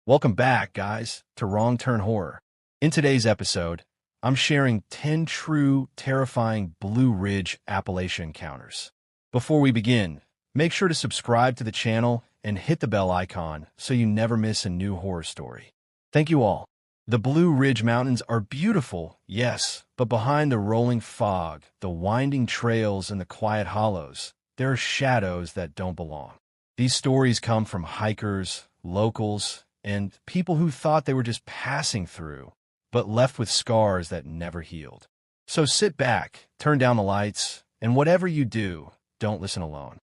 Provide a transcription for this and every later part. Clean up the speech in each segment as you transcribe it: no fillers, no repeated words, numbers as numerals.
Welcome back, guys, to Wrong Turn Horror. In today's episode, I'm sharing 10 true, terrifying Blue Ridge Appalachia encounters. Before we begin, make sure to subscribe to the channel and hit the bell icon so you never miss a new horror story. Thank you all. The Blue Ridge Mountains are beautiful, yes, but behind the rolling fog, the winding trails, and the quiet hollows, there are shadows that don't belong. These stories come from hikers, locals, and people who thought they were just passing through, but left with scars that never healed. So sit back, turn down the lights, and whatever you do, don't listen alone.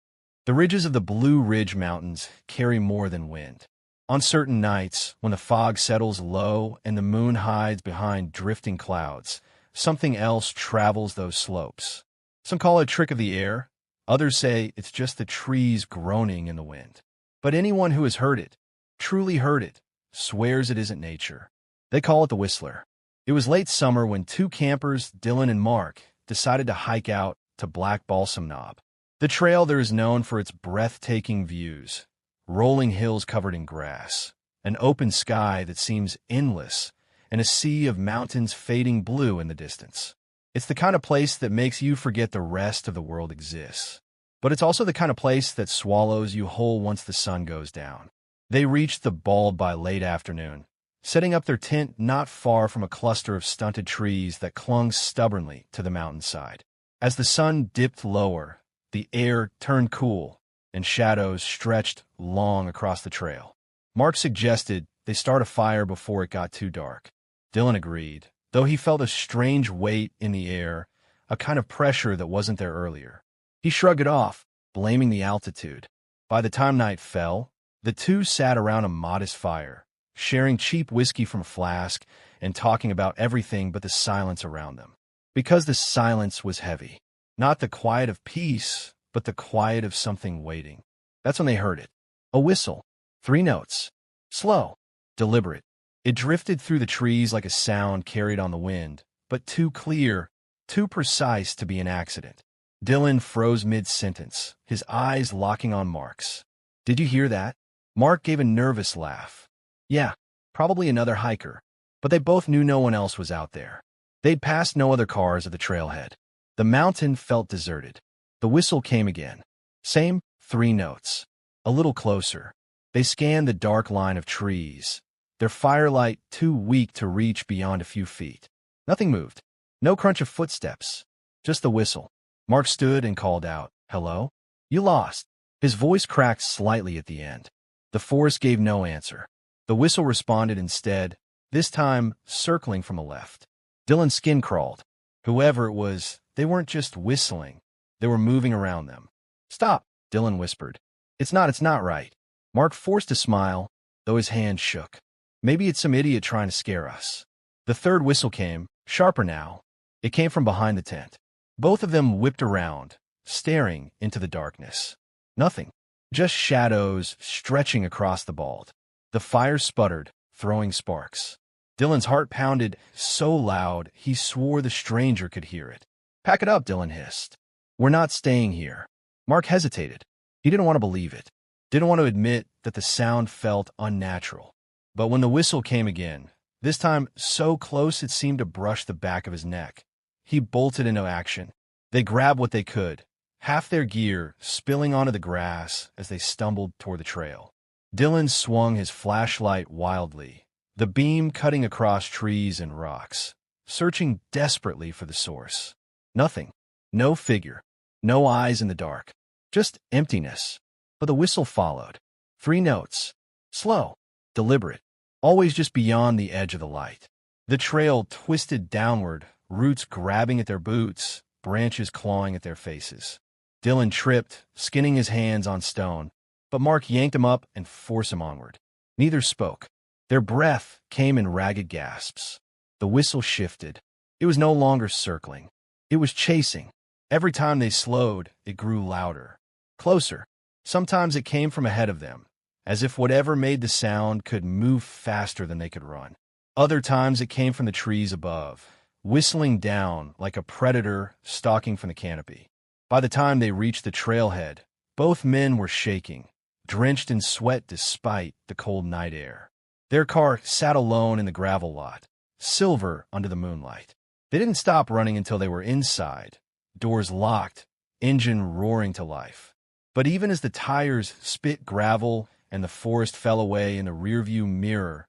The ridges of the Blue Ridge Mountains carry more than wind. On certain nights, when the fog settles low and the moon hides behind drifting clouds, something else travels those slopes. Some call it a trick of the air. Others say it's just the trees groaning in the wind. But anyone who has heard it, truly heard it, swears it isn't nature. They call it the Whistler. It was late summer when two campers, Dylan and Mark, decided to hike out to Black Balsam Knob. The trail there is known for its breathtaking views, rolling hills covered in grass, an open sky that seems endless, and a sea of mountains fading blue in the distance. It's the kind of place that makes you forget the rest of the world exists. But it's also the kind of place that swallows you whole once the sun goes down. They reached the bald by late afternoon, setting up their tent not far from a cluster of stunted trees that clung stubbornly to the mountainside. As the sun dipped lower, the air turned cool, and shadows stretched long across the trail. Mark suggested they start a fire before it got too dark. Dylan agreed, though he felt a strange weight in the air, a kind of pressure that wasn't there earlier. He shrugged it off, blaming the altitude. By the time night fell, the two sat around a modest fire, sharing cheap whiskey from a flask and talking about everything but the silence around them. Because the silence was heavy. Not the quiet of peace, but the quiet of something waiting. That's when they heard it. A whistle. 3 notes. Slow. Deliberate. It drifted through the trees like a sound carried on the wind, but too clear, too precise to be an accident. Dylan froze mid-sentence, his eyes locking on Mark's. "Did you hear that?" Mark gave a nervous laugh. "Yeah, probably another hiker." But they both knew no one else was out there. They'd passed no other cars at the trailhead. The mountain felt deserted. The whistle came again. Same 3 notes. A little closer. They scanned the dark line of trees, their firelight too weak to reach beyond a few feet. Nothing moved. No crunch of footsteps. Just the whistle. Mark stood and called out, "Hello? You lost." His voice cracked slightly at the end. The forest gave no answer. The whistle responded instead, this time circling from the left. Dylan's skin crawled. Whoever it was, they weren't just whistling. They were moving around them. "Stop," Dylan whispered. It's not right." Mark forced a smile, though his hand shook. "Maybe it's some idiot trying to scare us." The third whistle came, sharper now. It came from behind the tent. Both of them whipped around, staring into the darkness. Nothing. Just shadows stretching across the bald. The fire sputtered, throwing sparks. Dylan's heart pounded so loud he swore the stranger could hear it. "Pack it up," Dylan hissed. "We're not staying here." Mark hesitated. He didn't want to believe it. Didn't want to admit that the sound felt unnatural. But when the whistle came again, this time so close it seemed to brush the back of his neck, he bolted into action. They grabbed what they could, half their gear spilling onto the grass as they stumbled toward the trail. Dylan swung his flashlight wildly, the beam cutting across trees and rocks, searching desperately for the source. Nothing. No figure. No eyes in the dark. Just emptiness. But the whistle followed. 3 notes. Slow. Deliberate. Always just beyond the edge of the light. The trail twisted downward, roots grabbing at their boots, branches clawing at their faces. Dylan tripped, skinning his hands on stone, but Mark yanked him up and forced him onward. Neither spoke. Their breath came in ragged gasps. The whistle shifted. It was no longer circling. It was chasing. Every time they slowed, it grew louder. Closer. Sometimes it came from ahead of them, as if whatever made the sound could move faster than they could run. Other times it came from the trees above, whistling down like a predator stalking from the canopy. By the time they reached the trailhead, both men were shaking, drenched in sweat despite the cold night air. Their car sat alone in the gravel lot, silver under the moonlight. They didn't stop running until they were inside, doors locked, engine roaring to life. But even as the tires spit gravel and the forest fell away in the rearview mirror,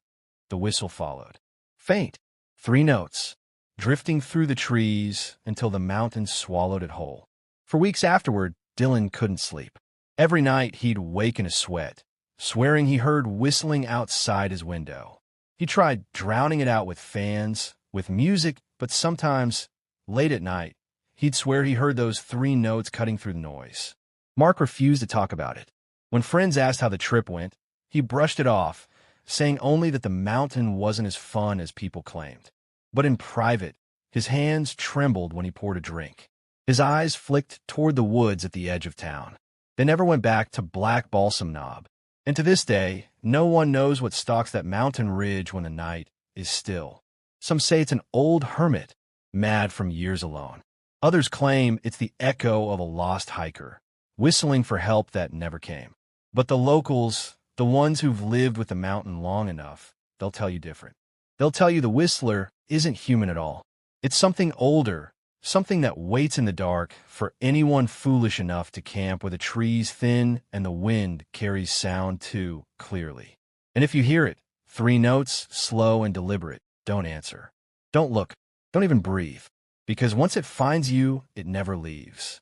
the whistle followed. Faint, 3 notes, drifting through the trees until the mountains swallowed it whole. For weeks afterward, Dylan couldn't sleep. Every night he'd wake in a sweat, swearing he heard whistling outside his window. He tried drowning it out with fans, with music, but sometimes, late at night, he'd swear he heard those 3 notes cutting through the noise. Mark refused to talk about it. When friends asked how the trip went, he brushed it off, saying only that the mountain wasn't as fun as people claimed. But in private, his hands trembled when he poured a drink. His eyes flicked toward the woods at the edge of town. They never went back to Black Balsam Knob. And to this day, no one knows what stalks that mountain ridge when the night is still. Some say it's an old hermit, mad from years alone. Others claim it's the echo of a lost hiker, whistling for help that never came. But the locals, the ones who've lived with the mountain long enough, they'll tell you different. They'll tell you the whistler isn't human at all. It's something older, something that waits in the dark for anyone foolish enough to camp where the trees thin and the wind carries sound too clearly. And if you hear it, 3 notes, slow and deliberate, don't answer. Don't look. Don't even breathe. Because once it finds you, it never leaves.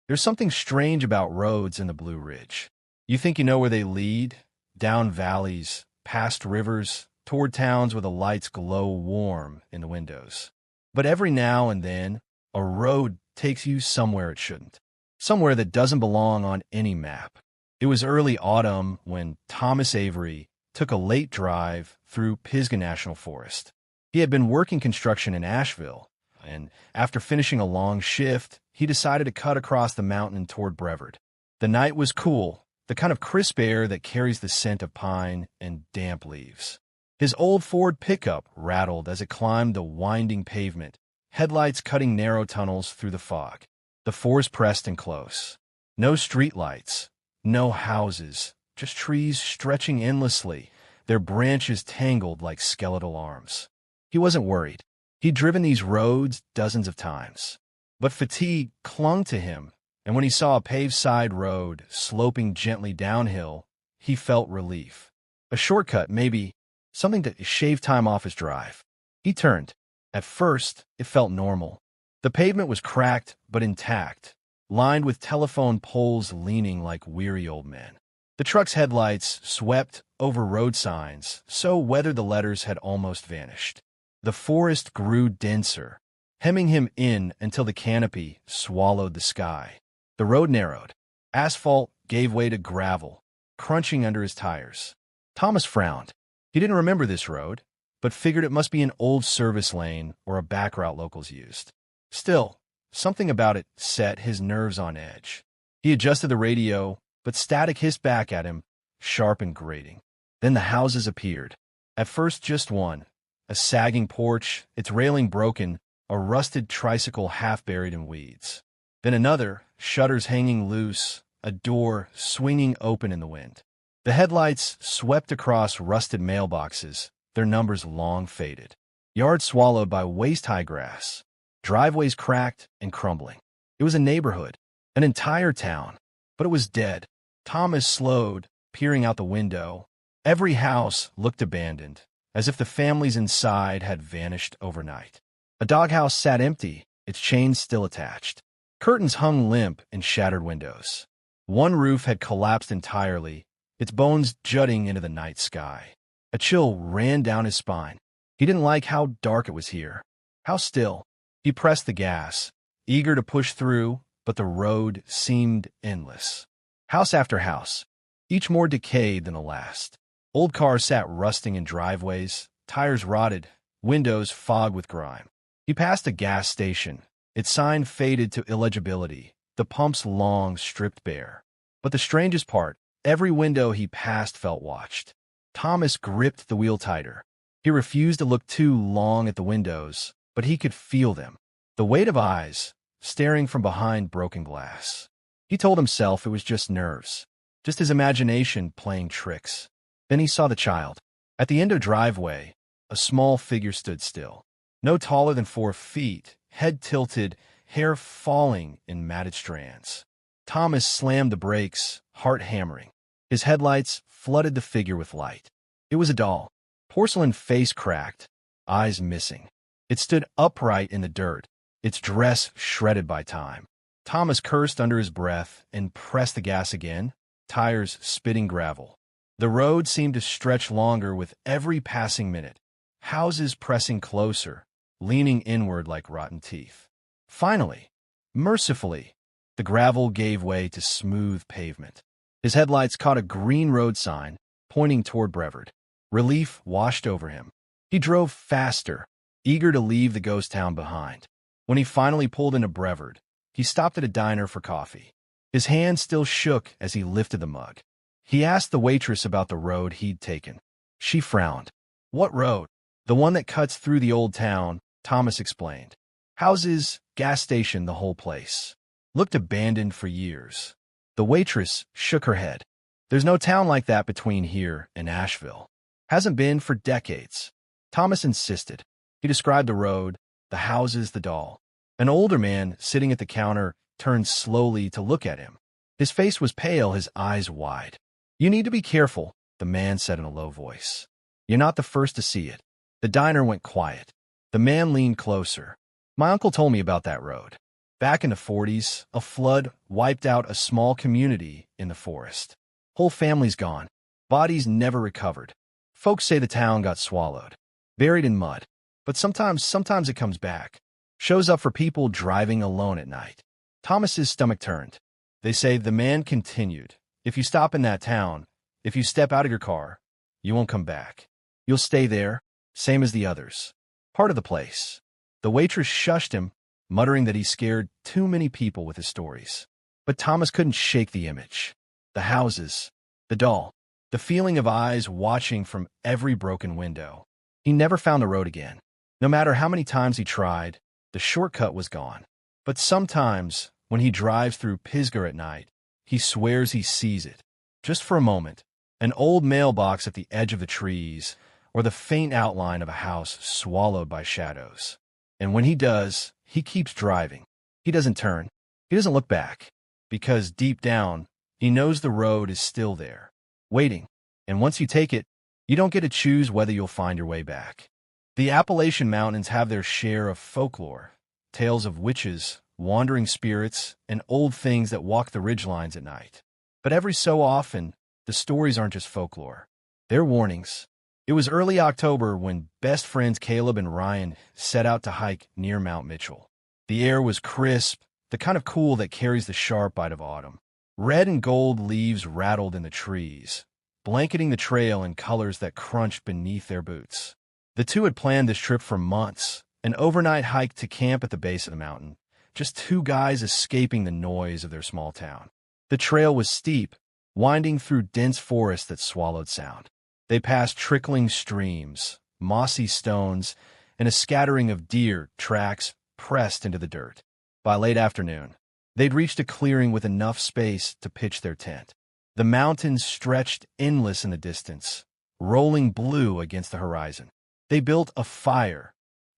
There's something strange about roads in the Blue Ridge. You think you know where they lead, down valleys, past rivers, toward towns where the lights glow warm in the windows. But every now and then, a road takes you somewhere it shouldn't, somewhere that doesn't belong on any map. It was early autumn when Thomas Avery took a late drive through Pisgah National Forest. He had been working construction in Asheville, and after finishing a long shift, he decided to cut across the mountain toward Brevard. The night was cool, the kind of crisp air that carries the scent of pine and damp leaves. His old Ford pickup rattled as it climbed the winding pavement, headlights cutting narrow tunnels through the fog. The forest pressed in close. No street lights, no houses, just trees stretching endlessly, their branches tangled like skeletal arms. He wasn't worried. He'd driven these roads dozens of times. But fatigue clung to him, and when he saw a paved side road sloping gently downhill, he felt relief. A shortcut, maybe, something to shave time off his drive. He turned. At first, it felt normal. The pavement was cracked but intact, lined with telephone poles leaning like weary old men. The truck's headlights swept over road signs, so weathered the letters had almost vanished. The forest grew denser, hemming him in until the canopy swallowed the sky. The road narrowed. Asphalt gave way to gravel, crunching under his tires. Thomas frowned. He didn't remember this road, but figured it must be an old service lane or a back route locals used. Still, something about it set his nerves on edge. He adjusted the radio, but static hissed back at him, sharp and grating. Then the houses appeared. At first just one, a sagging porch, its railing broken, a rusted tricycle half buried in weeds. Then another, shutters hanging loose, a door swinging open in the wind. The headlights swept across rusted mailboxes, their numbers long faded. Yards swallowed by waist-high grass, driveways cracked and crumbling. It was a neighborhood, an entire town, but it was dead. Thomas slowed, peering out the window. Every house looked abandoned, as if the families inside had vanished overnight. A doghouse sat empty, its chains still attached. Curtains hung limp in shattered windows. One roof had collapsed entirely, its bones jutting into the night sky. A chill ran down his spine. He didn't like how dark it was here, how still. He pressed the gas, eager to push through, but the road seemed endless. House after house, each more decayed than the last. Old cars sat rusting in driveways, tires rotted, windows fogged with grime. He passed a gas station, its sign faded to illegibility, the pumps long stripped bare. But the strangest part, every window he passed felt watched. Thomas gripped the wheel tighter. He refused to look too long at the windows, but he could feel them. The weight of eyes, staring from behind broken glass. He told himself it was just nerves, just his imagination playing tricks. Then he saw the child. At the end of the driveway, a small figure stood still. No taller than 4 feet, head tilted, hair falling in matted strands. Thomas slammed the brakes, heart hammering. His headlights flooded the figure with light. It was a doll. Porcelain face cracked, eyes missing. It stood upright in the dirt, its dress shredded by time. Thomas cursed under his breath and pressed the gas again, tires spitting gravel. The road seemed to stretch longer with every passing minute, houses pressing closer, leaning inward like rotten teeth. Finally, mercifully, the gravel gave way to smooth pavement. His headlights caught a green road sign pointing toward Brevard. Relief washed over him. He drove faster, eager to leave the ghost town behind. When he finally pulled into Brevard, he stopped at a diner for coffee. His hand still shook as he lifted the mug. He asked the waitress about the road he'd taken. She frowned. "What road?" "The one that cuts through the old town," Thomas explained. "Houses, gas station, the whole place. Looked abandoned for years." The waitress shook her head. "There's no town like that between here and Asheville. Hasn't been for decades." Thomas insisted. He described the road, the houses, the doll. An older man sitting at the counter turned slowly to look at him. His face was pale, his eyes wide. "You need to be careful," the man said in a low voice. "You're not the first to see it." The diner went quiet. The man leaned closer. "My uncle told me about that road. Back in the 40s, a flood wiped out a small community in the forest. Whole families gone. Bodies never recovered. Folks say the town got swallowed, buried in mud. But sometimes it comes back. Shows up for people driving alone at night." Thomas's stomach turned. They say the man continued, "If you stop in that town, if you step out of your car, you won't come back. You'll stay there, same as the others. Part of the place." The waitress shushed him, muttering that he scared too many people with his stories. But Thomas couldn't shake the image. The houses, the doll, the feeling of eyes watching from every broken window. He never found the road again. No matter how many times he tried, the shortcut was gone. But sometimes, when he drives through Pisgah at night, he swears he sees it. Just for a moment, an old mailbox at the edge of the trees, or the faint outline of a house swallowed by shadows. And when he does, he keeps driving. He doesn't turn. He doesn't look back. Because deep down, he knows the road is still there, waiting. And once you take it, you don't get to choose whether you'll find your way back. The Appalachian Mountains have their share of folklore, tales of witches, wandering spirits, and old things that walk the ridgelines at night. But every so often, the stories aren't just folklore. They're warnings. It was early October when best friends Caleb and Ryan set out to hike near Mount Mitchell. The air was crisp, the kind of cool that carries the sharp bite of autumn. Red and gold leaves rattled in the trees, blanketing the trail in colors that crunched beneath their boots. The two had planned this trip for months, an overnight hike to camp at the base of the mountain, just two guys escaping the noise of their small town. The trail was steep, winding through dense forest that swallowed sound. They passed trickling streams, mossy stones, and a scattering of deer tracks pressed into the dirt. By late afternoon, they'd reached a clearing with enough space to pitch their tent. The mountains stretched endless in the distance, rolling blue against the horizon. They built a fire,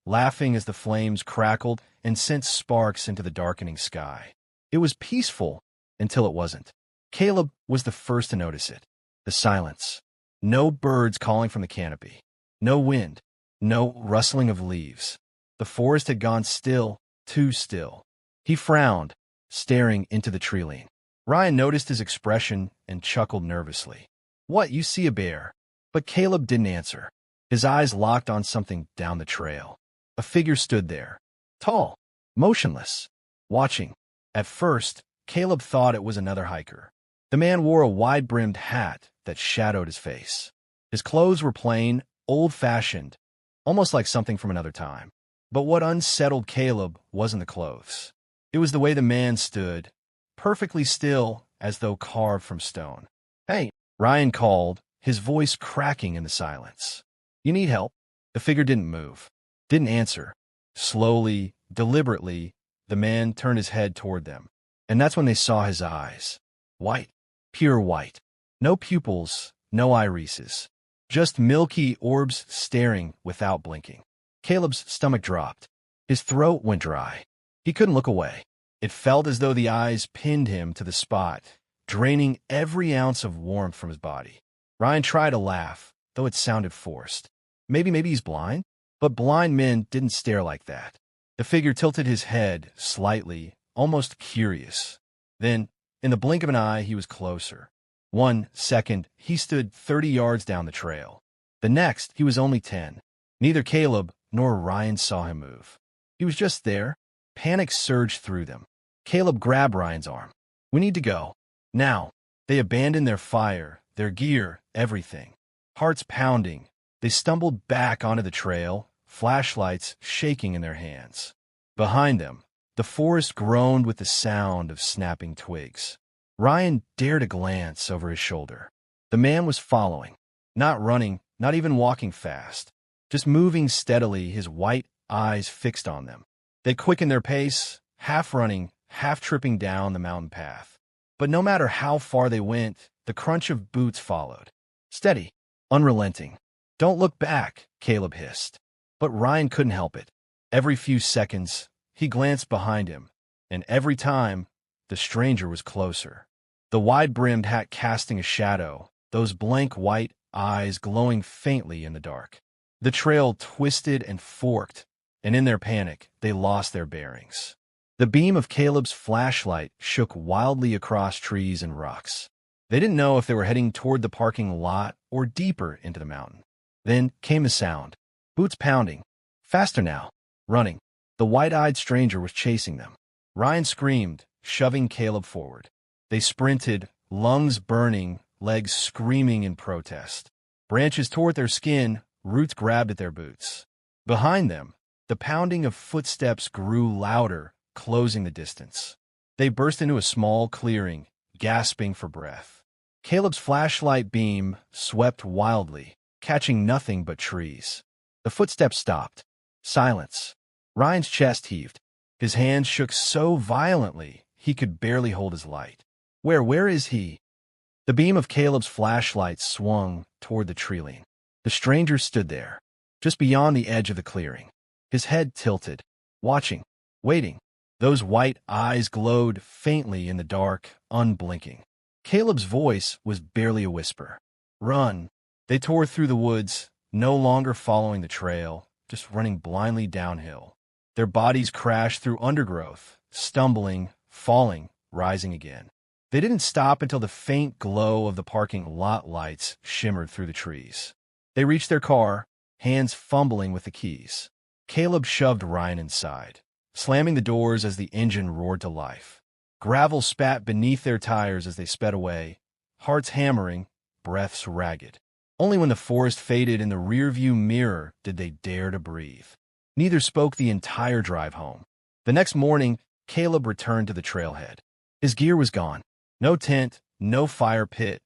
laughing as the flames crackled and sent sparks into the darkening sky. It was peaceful until it wasn't. Caleb was the first to notice it. The silence. No birds calling from the canopy. No wind. No rustling of leaves. The forest had gone still, too still. He frowned, staring into the tree-line. Ryan noticed his expression and chuckled nervously. "What, you see a bear?" But Caleb didn't answer. His eyes locked on something down the trail. A figure stood there, tall, motionless, watching. At first, Caleb thought it was another hiker. The man wore a wide-brimmed hat that shadowed his face. His clothes were plain, old-fashioned, almost like something from another time. But what unsettled Caleb wasn't the clothes. It was the way the man stood, perfectly still as though carved from stone. "Hey," Ryan called, his voice cracking in the silence. "You need help?" The figure didn't move, didn't answer. Slowly, deliberately, the man turned his head toward them. And that's when they saw his eyes. White, pure white. No pupils, no irises. Just milky orbs staring without blinking. Caleb's stomach dropped. His throat went dry. He couldn't look away. It felt as though the eyes pinned him to the spot, draining every ounce of warmth from his body. Ryan tried to laugh, though it sounded forced. Maybe he's blind? But blind men didn't stare like that. The figure tilted his head slightly, almost curious. Then, in the blink of an eye, he was closer. 1 second, he stood 30 yards down the trail. The next, he was only 10. Neither Caleb nor Ryan saw him move. He was just there. Panic surged through them. Caleb grabbed Ryan's arm. "We need to go. Now." They abandoned their fire, their gear, everything. Hearts pounding, they stumbled back onto the trail, flashlights shaking in their hands. Behind them, the forest groaned with the sound of snapping twigs. Ryan dared a glance over his shoulder. The man was following, not running, not even walking fast, just moving steadily, his white eyes fixed on them. They quickened their pace, half running, half tripping down the mountain path. But no matter how far they went, the crunch of boots followed. Steady, unrelenting. "Don't look back," Caleb hissed. But Ryan couldn't help it. Every few seconds, he glanced behind him, and every time, the stranger was closer. The wide-brimmed hat casting a shadow, those blank white eyes glowing faintly in the dark. The trail twisted and forked, and in their panic, they lost their bearings. The beam of Caleb's flashlight shook wildly across trees and rocks. They didn't know if they were heading toward the parking lot or deeper into the mountain. Then came the sound. Boots pounding. Faster now. Running. The white-eyed stranger was chasing them. Ryan screamed, shoving Caleb forward. They sprinted, lungs burning, legs screaming in protest. Branches tore at their skin, roots grabbed at their boots. Behind them, the pounding of footsteps grew louder, closing the distance. They burst into a small clearing, gasping for breath. Caleb's flashlight beam swept wildly, catching nothing but trees. The footsteps stopped. Silence. Ryan's chest heaved. His hands shook so violently he could barely hold his light. Where is he? The beam of Caleb's flashlight swung toward the tree-line. The stranger stood there, just beyond the edge of the clearing. His head tilted, watching, waiting. Those white eyes glowed faintly in the dark, unblinking. Caleb's voice was barely a whisper. "Run." They tore through the woods, no longer following the trail, just running blindly downhill. Their bodies crashed through undergrowth, stumbling, falling, rising again. They didn't stop until the faint glow of the parking lot lights shimmered through the trees. They reached their car, hands fumbling with the keys. Caleb shoved Ryan inside, slamming the doors as the engine roared to life. Gravel spat beneath their tires as they sped away, hearts hammering, breaths ragged. Only when the forest faded in the rearview mirror did they dare to breathe. Neither spoke the entire drive home. The next morning, Caleb returned to the trailhead. His gear was gone. No tent, no fire pit,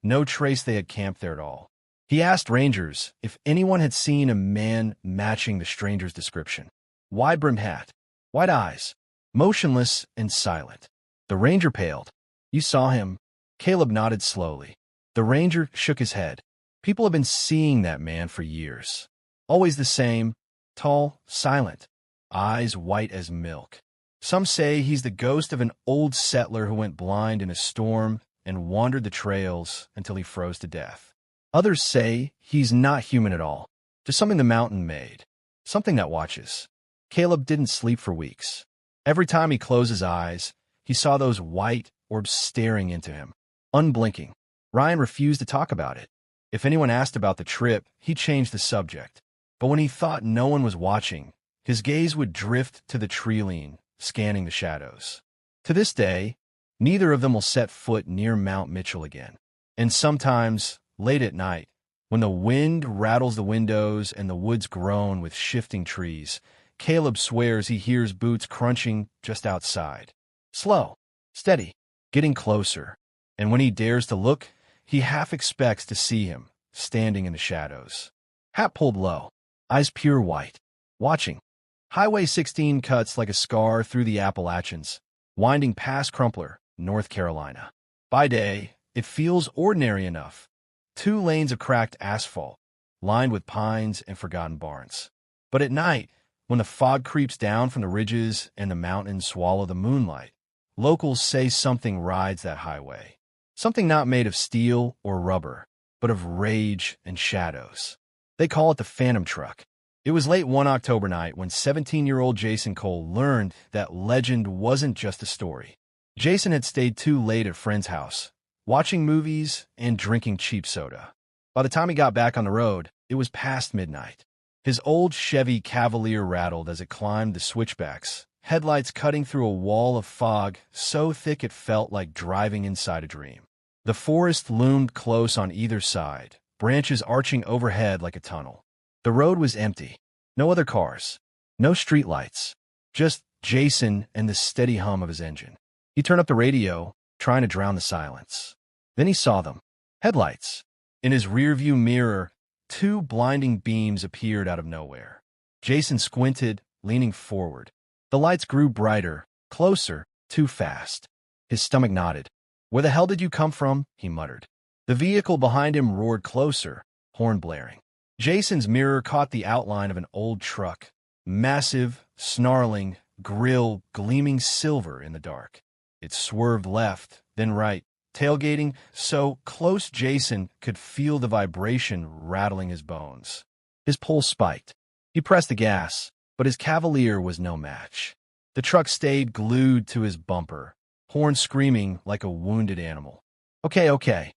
no trace they had camped there at all. He asked rangers if anyone had seen a man matching the stranger's description. Wide-brimmed hat, white eyes, motionless and silent. The ranger paled. "You saw him?" Caleb nodded slowly. The ranger shook his head. "People have been seeing that man for years. Always the same, tall, silent, eyes white as milk. Some say he's the ghost of an old settler who went blind in a storm and wandered the trails until he froze to death. Others say he's not human at all, just something the mountain made, something that watches." Caleb didn't sleep for weeks. Every time he closed his eyes, he saw those white orbs staring into him, unblinking. Ryan refused to talk about it. If anyone asked about the trip, he changed the subject. But when he thought no one was watching, his gaze would drift to the tree-line, scanning the shadows. To this day, neither of them will set foot near Mount Mitchell again. And sometimes, late at night, when the wind rattles the windows and the woods groan with shifting trees, Caleb swears he hears boots crunching just outside. Slow, steady, getting closer. And when he dares to look, he half expects to see him, standing in the shadows. Hat pulled low, eyes pure white, watching. Highway 16 cuts like a scar through the Appalachians, winding past Crumpler, North Carolina. By day, it feels ordinary enough. 2 lanes of cracked asphalt, lined with pines and forgotten barns. But at night, when the fog creeps down from the ridges and the mountains swallow the moonlight, locals say something rides that highway. Something not made of steel or rubber, but of rage and shadows. They call it the Phantom Truck. It was late one October night when 17-year-old Jason Cole learned that legend wasn't just a story. Jason had stayed too late at a friend's house, watching movies and drinking cheap soda. By the time he got back on the road, it was past midnight. His old Chevy Cavalier rattled as it climbed the switchbacks, headlights cutting through a wall of fog so thick it felt like driving inside a dream. The forest loomed close on either side, branches arching overhead like a tunnel. The road was empty. No other cars. No streetlights. Just Jason and the steady hum of his engine. He turned up the radio, trying to drown the silence. Then he saw them. Headlights. In his rearview mirror, 2 blinding beams appeared out of nowhere. Jason squinted, leaning forward. The lights grew brighter, closer, too fast. His stomach knotted. "Where the hell did you come from?" he muttered. The vehicle behind him roared closer, horn blaring. Jason's mirror caught the outline of an old truck, massive, snarling, grill gleaming silver in the dark. It swerved left, then right, tailgating so close Jason could feel the vibration rattling his bones. His pulse spiked. He pressed the gas, but his Cavalier was no match. The truck stayed glued to his bumper, horn screaming like a wounded animal. Okay.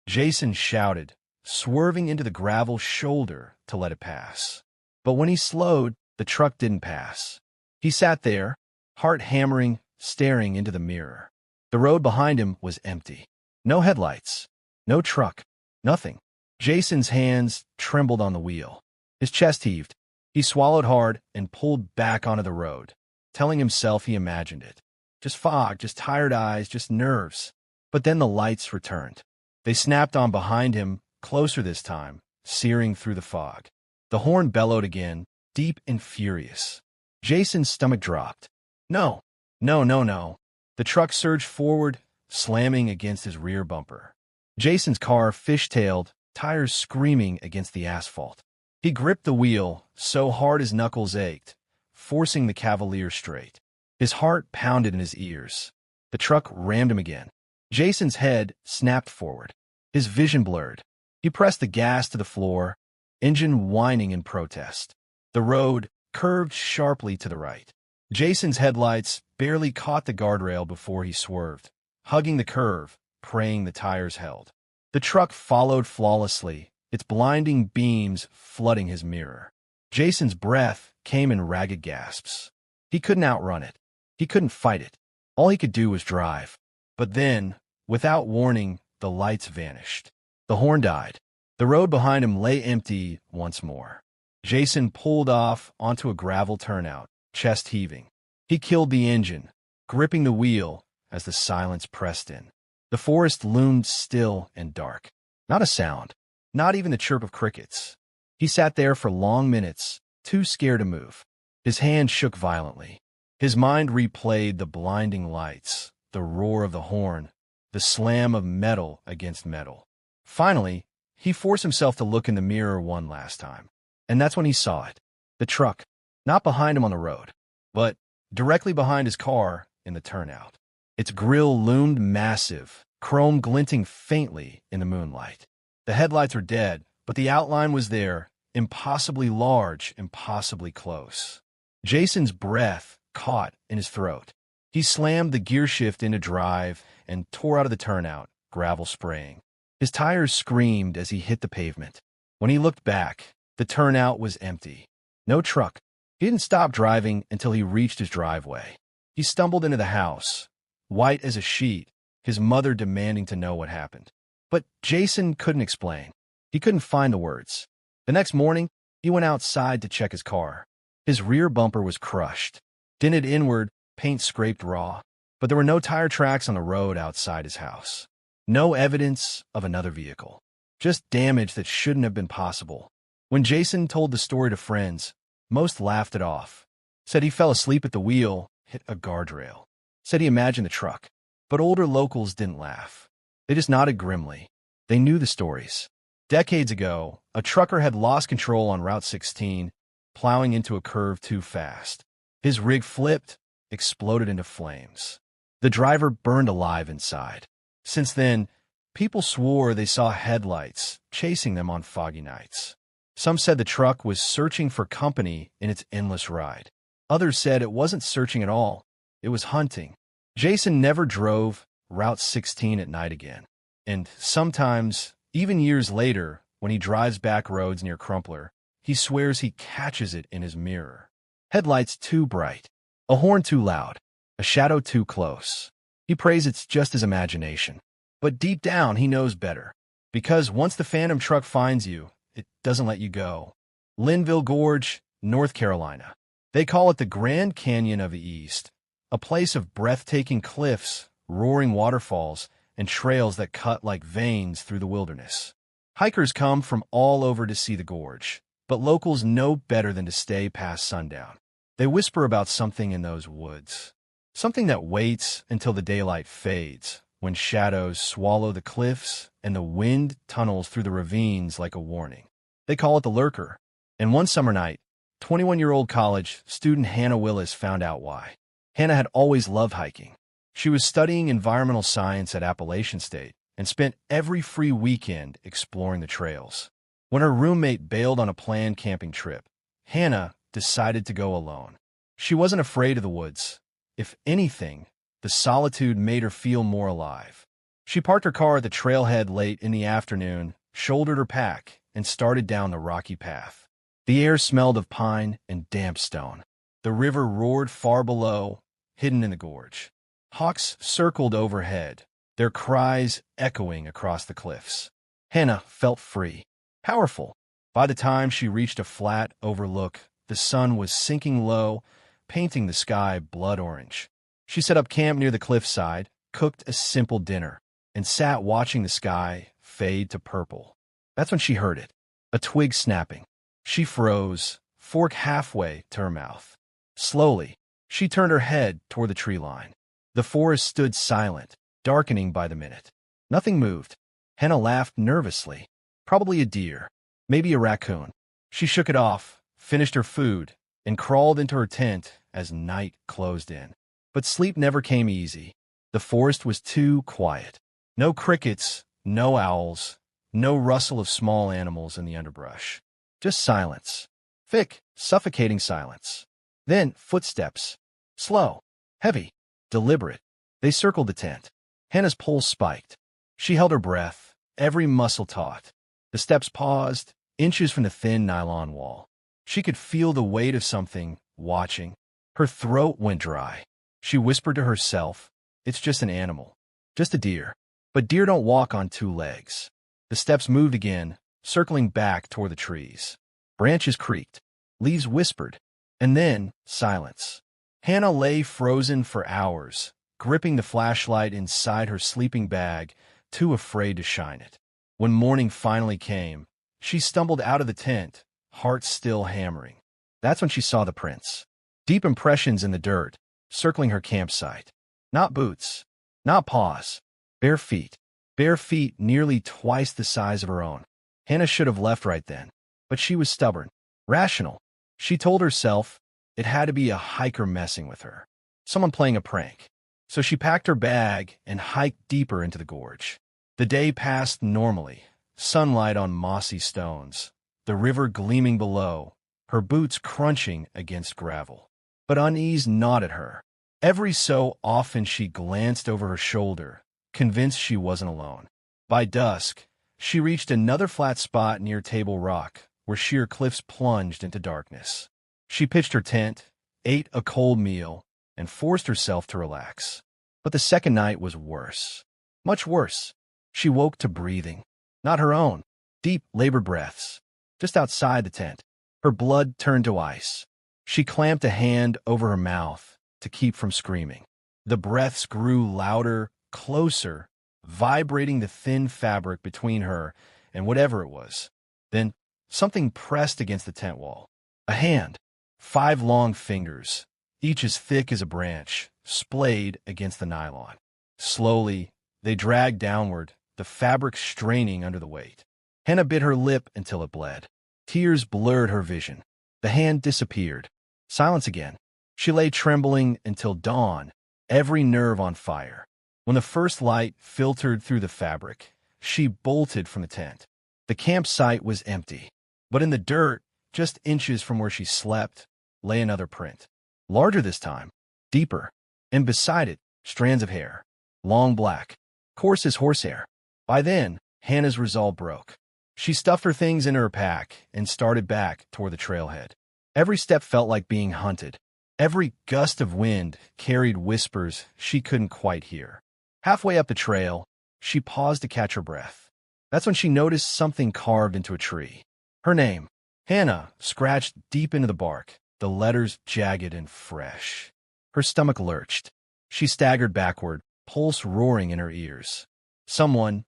Jason shouted, swerving into the gravel shoulder to let it pass. But when he slowed, the truck didn't pass. He sat there, heart hammering, staring into the mirror. The road behind him was empty. No headlights. No truck. Nothing. Jason's hands trembled on the wheel. His chest heaved. He swallowed hard and pulled back onto the road, telling himself he imagined it. Just fog, just tired eyes, just nerves. But then the lights returned. They snapped on behind him, closer this time, searing through the fog. The horn bellowed again, deep and furious. Jason's stomach dropped. No. The truck surged forward, slamming against his rear bumper. Jason's car fishtailed, tires screaming against the asphalt. He gripped the wheel so hard his knuckles ached, forcing the Cavalier straight. His heart pounded in his ears. The truck rammed him again. Jason's head snapped forward. His vision blurred. He pressed the gas to the floor, engine whining in protest. The road curved sharply to the right. Jason's headlights barely caught the guardrail before he swerved, hugging the curve, praying the tires held. The truck followed flawlessly, its blinding beams flooding his mirror. Jason's breath came in ragged gasps. He couldn't outrun it. He couldn't fight it. All he could do was drive. But then, without warning, the lights vanished. The horn died. The road behind him lay empty once more. Jason pulled off onto a gravel turnout, chest heaving. He killed the engine, gripping the wheel as the silence pressed in. The forest loomed still and dark. Not a sound, not even the chirp of crickets. He sat there for long minutes, too scared to move. His hand shook violently. His mind replayed the blinding lights, the roar of the horn, the slam of metal against metal. Finally, he forced himself to look in the mirror one last time. And that's when he saw it. The truck, not behind him on the road, but directly behind his car in the turnout. Its grille loomed massive, chrome glinting faintly in the moonlight. The headlights were dead, but the outline was there, impossibly large, impossibly close. Jason's breath caught in his throat. He slammed the gear shift into drive and tore out of the turnout, gravel spraying. His tires screamed as he hit the pavement. When he looked back, the turnout was empty. No truck. He didn't stop driving until he reached his driveway. He stumbled into the house, white as a sheet, his mother demanding to know what happened. But Jason couldn't explain. He couldn't find the words. The next morning, he went outside to check his car. His rear bumper was crushed, dented inward, paint scraped raw, but there were no tire tracks on the road outside his house. No evidence of another vehicle. Just damage that shouldn't have been possible. When Jason told the story to friends, most laughed it off. Said he fell asleep at the wheel, hit a guardrail. Said he imagined the truck. But older locals didn't laugh. They just nodded grimly. They knew the stories. Decades ago, a trucker had lost control on Route 16, plowing into a curve too fast. His rig flipped, exploded into flames. The driver burned alive inside. Since then, people swore they saw headlights chasing them on foggy nights. Some said the truck was searching for company in its endless ride. Others said it wasn't searching at all. It was hunting. Jason never drove Route 16 at night again. And sometimes, even years later, when he drives back roads near Crumpler, he swears he catches it in his mirror. Headlights too bright, a horn too loud, a shadow too close. He prays it's just his imagination. But deep down, he knows better. Because once the phantom truck finds you, it doesn't let you go. Linville Gorge, North Carolina. They call it the Grand Canyon of the East, a place of breathtaking cliffs, roaring waterfalls, and trails that cut like veins through the wilderness. Hikers come from all over to see the gorge, but locals know better than to stay past sundown. They whisper about something in those woods, something that waits until the daylight fades, when shadows swallow the cliffs and the wind tunnels through the ravines like a warning. They call it the lurker. And one summer night, 21-year-old college student Hannah Willis found out why. Hannah had always loved hiking. She was studying environmental science at Appalachian State and spent every free weekend exploring the trails. When her roommate bailed on a planned camping trip, Hannah decided to go alone. She wasn't afraid of the woods. If anything, the solitude made her feel more alive. She parked her car at the trailhead late in the afternoon, shouldered her pack, and started down the rocky path. The air smelled of pine and damp stone. The river roared far below, hidden in the gorge. Hawks circled overhead, their cries echoing across the cliffs. Hannah felt free, powerful. By the time she reached a flat overlook, the sun was sinking low, painting the sky blood orange. She set up camp near the cliffside, cooked a simple dinner, and sat watching the sky fade to purple. That's when she heard it, a twig snapping. She froze, fork halfway to her mouth. Slowly, she turned her head toward the tree line. The forest stood silent, darkening by the minute. Nothing moved. Hannah laughed nervously. Probably a deer, maybe a raccoon. She shook it off, finished her food, and crawled into her tent as night closed in. But sleep never came easy. The forest was too quiet. No crickets, no owls, no rustle of small animals in the underbrush. Just silence. Thick, suffocating silence. Then footsteps. Slow, heavy, deliberate. They circled the tent. Hannah's pulse spiked. She held her breath, every muscle taut. The steps paused, inches from the thin nylon wall. She could feel the weight of something watching. Her throat went dry. She whispered to herself, "It's just an animal, just a deer." But deer don't walk on two legs. The steps moved again, circling back toward the trees. Branches creaked, leaves whispered, and then silence. Hannah lay frozen for hours, gripping the flashlight inside her sleeping bag, too afraid to shine it. When morning finally came, she stumbled out of the tent, heart still hammering. That's when she saw the prints. Deep impressions in the dirt, circling her campsite. Not boots, not paws, bare feet. Bare feet nearly twice the size of her own. Hannah should have left right then, but she was stubborn, rational. She told herself it had to be a hiker messing with her, someone playing a prank. So she packed her bag and hiked deeper into the gorge. The day passed normally, sunlight on mossy stones, the river gleaming below, her boots crunching against gravel. But unease gnawed at her. Every so often she glanced over her shoulder, convinced she wasn't alone. By dusk, she reached another flat spot near Table Rock, where sheer cliffs plunged into darkness. She pitched her tent, ate a cold meal, and forced herself to relax. But the second night was worse. Much worse. She woke to breathing. Not her own. Deep, labored breaths. Just outside the tent. Her blood turned to ice. She clamped a hand over her mouth to keep from screaming. The breaths grew louder, closer, vibrating the thin fabric between her and whatever it was. Then something pressed against the tent wall. A hand. 5 long fingers, each as thick as a branch, splayed against the nylon. Slowly, they dragged downward, the fabric straining under the weight. Hannah bit her lip until it bled. Tears blurred her vision. The hand disappeared. Silence again. She lay trembling until dawn, every nerve on fire. When the first light filtered through the fabric, she bolted from the tent. The campsite was empty, but in the dirt, just inches from where she slept, lay another print. Larger this time, deeper, and beside it, strands of hair. Long black, coarse as horsehair. By then, Hannah's resolve broke. She stuffed her things into her pack and started back toward the trailhead. Every step felt like being hunted. Every gust of wind carried whispers she couldn't quite hear. Halfway up the trail, she paused to catch her breath. That's when she noticed something carved into a tree. Her name, Hannah, scratched deep into the bark, the letters jagged and fresh. Her stomach lurched. She staggered backward, pulse roaring in her ears. Someone,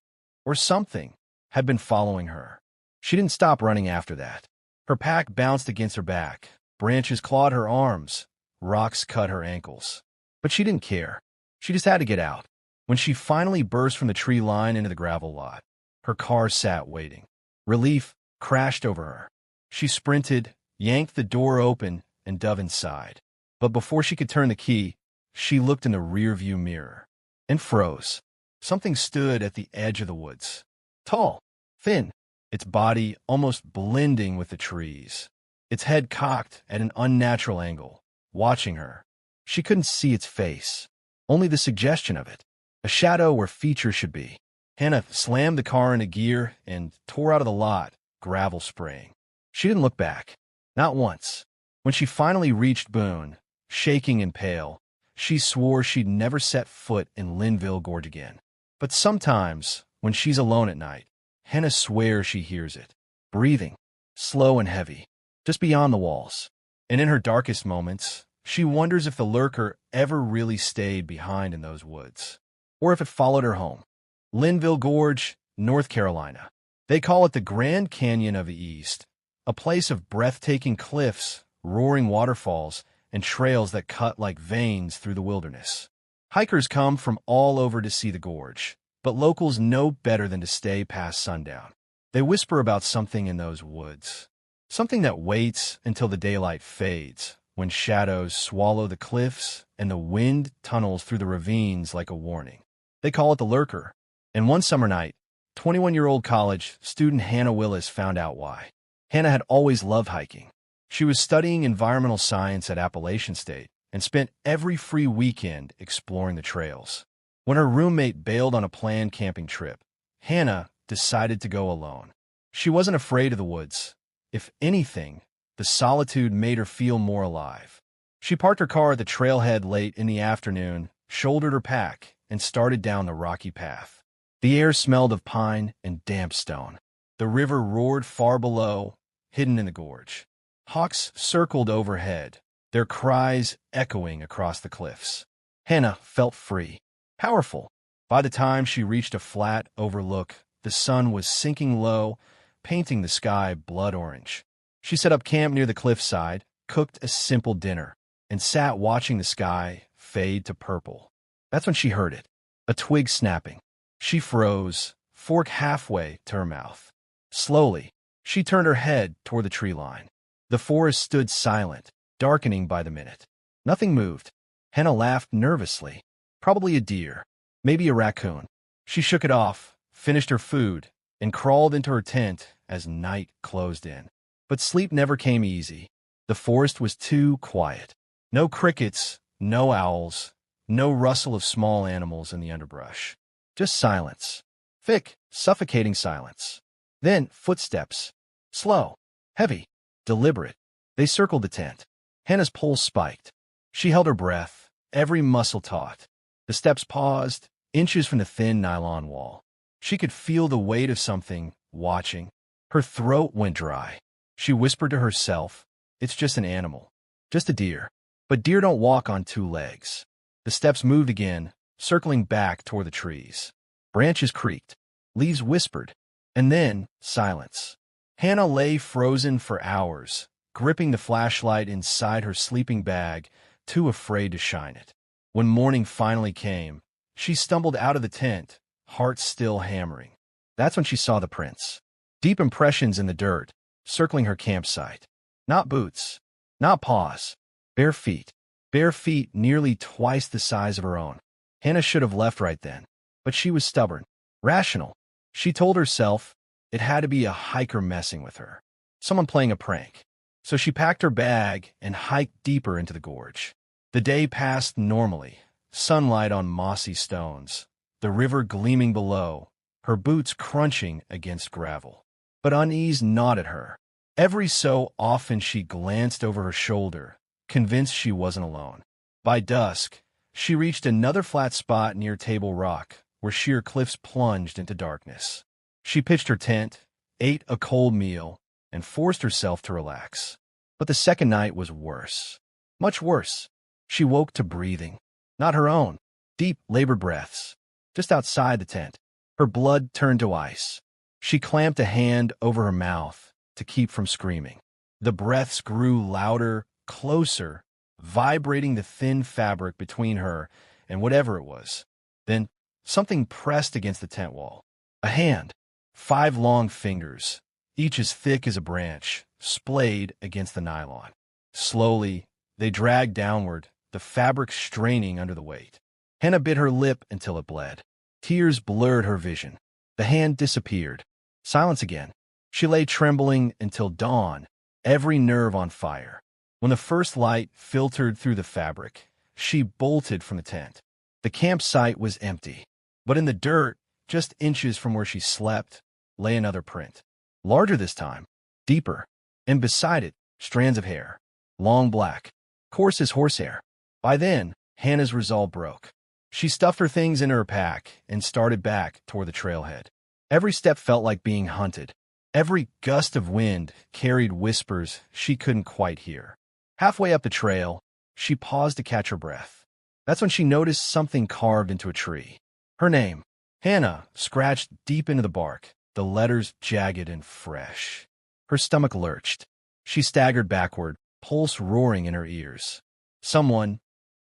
or something, had been following her. She didn't stop running after that. Her pack bounced against her back. Branches clawed her arms. Rocks cut her ankles. But she didn't care. She just had to get out. When she finally burst from the tree line into the gravel lot, her car sat waiting. Relief crashed over her. She sprinted, yanked the door open, and dove inside. But before she could turn the key, she looked in the rearview mirror and froze. Something stood at the edge of the woods. Tall, thin, its body almost blending with the trees. Its head cocked at an unnatural angle, watching her. She couldn't see its face, only the suggestion of it, a shadow where features should be. Hannah slammed the car into gear and tore out of the lot, gravel spraying. She didn't look back, not once. When she finally reached Boone, shaking and pale, she swore she'd never set foot in Linville Gorge again. But sometimes, when she's alone at night, Hannah swears she hears it, breathing, slow and heavy, just beyond the walls. And in her darkest moments, she wonders if the lurker ever really stayed behind in those woods, or if it followed her home. Linville Gorge, North Carolina. They call it the Grand Canyon of the East, a place of breathtaking cliffs, roaring waterfalls, and trails that cut like veins through the wilderness. Hikers come from all over to see the gorge, but locals know better than to stay past sundown. They whisper about something in those woods, something that waits until the daylight fades, when shadows swallow the cliffs and the wind tunnels through the ravines like a warning. They call it the lurker. And one summer night, 21-year-old college student Hannah Willis found out why. Hannah had always loved hiking. She was studying environmental science at Appalachian State and spent every free weekend exploring the trails. When her roommate bailed on a planned camping trip, Hannah decided to go alone. She wasn't afraid of the woods. If anything, the solitude made her feel more alive. She parked her car at the trailhead late in the afternoon, shouldered her pack, and started down the rocky path. The air smelled of pine and damp stone. The river roared far below, hidden in the gorge. Hawks circled overhead, their cries echoing across the cliffs. Hannah felt free, powerful. By the time she reached a flat overlook, the sun was sinking low, painting the sky blood orange. She set up camp near the cliffside, cooked a simple dinner, and sat watching the sky fade to purple. That's when she heard it, a twig snapping. She froze, fork halfway to her mouth. Slowly, she turned her head toward the tree line. The forest stood silent, darkening by the minute. Nothing moved. Hannah laughed nervously. Probably a deer, maybe a raccoon. She shook it off, finished her food, and crawled into her tent as night closed in. But sleep never came easy. The forest was too quiet. No crickets, no owls, no rustle of small animals in the underbrush. Just silence. Thick, suffocating silence. Then footsteps. Slow, heavy, deliberate. They circled the tent. Hannah's pulse spiked. She held her breath, every muscle taut. The steps paused, inches from the thin nylon wall. She could feel the weight of something watching. Her throat went dry. She whispered to herself, "It's just an animal, just a deer." But deer don't walk on two legs. The steps moved again, circling back toward the trees. Branches creaked, leaves whispered, and then silence. Hannah lay frozen for hours, gripping the flashlight inside her sleeping bag, too afraid to shine it. When morning finally came, she stumbled out of the tent, heart still hammering. That's when she saw the prints. Deep impressions in the dirt, circling her campsite. Not boots, not paws, bare feet. Bare feet nearly twice the size of her own. Hannah should have left right then, but she was stubborn, rational. She told herself it had to be a hiker messing with her, someone playing a prank. So she packed her bag and hiked deeper into the gorge. The day passed normally, sunlight on mossy stones, the river gleaming below, her boots crunching against gravel. But unease gnawed at her. Every so often she glanced over her shoulder, convinced she wasn't alone. By dusk, she reached another flat spot near Table Rock, where sheer cliffs plunged into darkness. She pitched her tent, ate a cold meal, and forced herself to relax. But the second night was worse. Much worse. She woke to breathing. Not her own. Deep, labored breaths. Just outside the tent. Her blood turned to ice. She clamped a hand over her mouth to keep from screaming. The breaths grew louder, closer, vibrating the thin fabric between her and whatever it was. Then something pressed against the tent wall. A hand. 5 long fingers, each as thick as a branch, splayed against the nylon. Slowly, they dragged downward, the fabric straining under the weight. Hannah bit her lip until it bled. Tears blurred her vision. The hand disappeared. Silence again. She lay trembling until dawn, every nerve on fire. When the first light filtered through the fabric, she bolted from the tent. The campsite was empty, but in the dirt, just inches from where she slept, lay another print. Larger this time, deeper, and beside it, strands of hair. Long black, coarse as horsehair. By then, Hannah's resolve broke. She stuffed her things into her pack and started back toward the trailhead. Every step felt like being hunted. Every gust of wind carried whispers she couldn't quite hear. Halfway up the trail, she paused to catch her breath. That's when she noticed something carved into a tree. Her name, Hannah, scratched deep into the bark, the letters jagged and fresh. Her stomach lurched. She staggered backward, pulse roaring in her ears. Someone,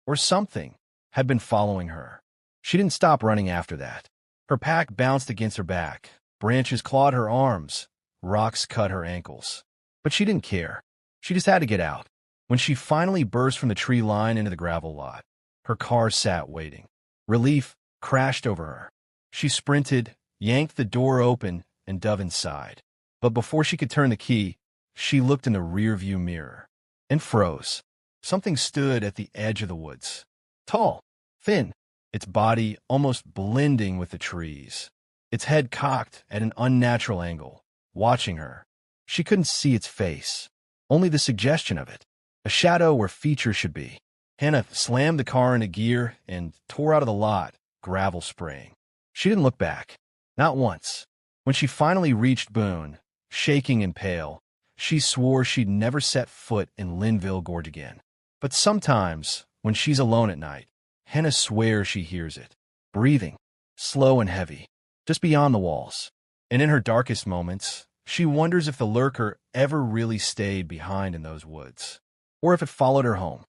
or something, had been following her. She didn't stop running after that. Her pack bounced against her back. Branches clawed her arms. Rocks cut her ankles. But she didn't care. She just had to get out. When she finally burst from the tree line into the gravel lot, her car sat waiting. Relief crashed over her. She sprinted, yanked the door open, and dove inside. But before she could turn the key, she looked in the rearview mirror and froze. Something stood at the edge of the woods. Tall, thin, its body almost blending with the trees. Its head cocked at an unnatural angle, watching her. She couldn't see its face, only the suggestion of it, a shadow where features should be. Hannah slammed the car into gear and tore out of the lot, gravel spraying. She didn't look back, not once. When she finally reached Boone, shaking and pale, she swore she'd never set foot in Linville Gorge again. But sometimes, when she's alone at night, Hannah swears she hears it, breathing, slow and heavy, just beyond the walls. And in her darkest moments, she wonders if the lurker ever really stayed behind in those woods, or if it followed her home.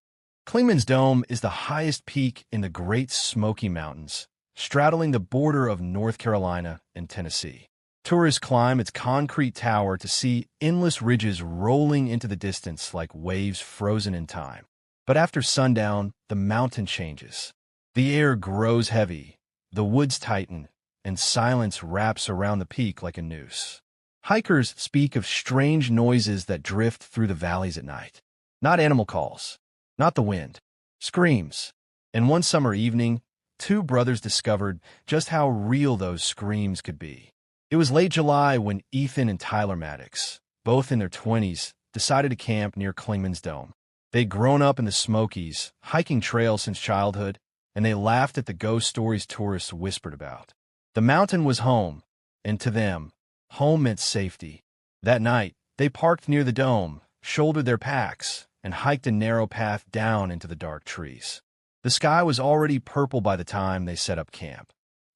Clingmans Dome is the highest peak in the Great Smoky Mountains, straddling the border of North Carolina and Tennessee. Tourists climb its concrete tower to see endless ridges rolling into the distance like waves frozen in time. But after sundown, the mountain changes. The air grows heavy, the woods tighten, and silence wraps around the peak like a noose. Hikers speak of strange noises that drift through the valleys at night. Not animal calls, not the wind, screams. And one summer evening, 2 brothers discovered just how real those screams could be. It was late July when Ethan and Tyler Maddox, both in their 20s, decided to camp near Clingmans Dome. They'd grown up in the Smokies, hiking trails since childhood, and they laughed at the ghost stories tourists whispered about. The mountain was home, and to them, home meant safety. That night, they parked near the dome, shouldered their packs, and hiked a narrow path down into the dark trees. The sky was already purple by the time they set up camp.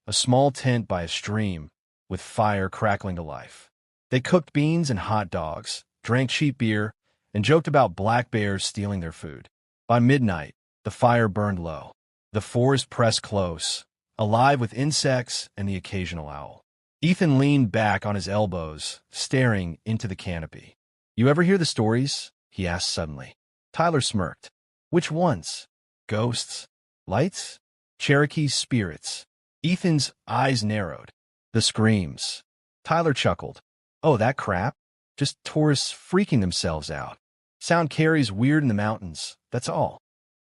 A small tent by a stream, with fire crackling to life. They cooked beans and hot dogs, drank cheap beer, and joked about black bears stealing their food. By midnight, the fire burned low. The forest pressed close, alive with insects and the occasional owl. Ethan leaned back on his elbows, staring into the canopy. "You ever hear the stories?" he asked suddenly. Tyler smirked. "Which ones? Ghosts? Lights? Cherokee spirits?" Ethan's eyes narrowed. "The screams." Tyler chuckled. "Oh, that crap? Just tourists freaking themselves out. Sound carries weird in the mountains, that's all."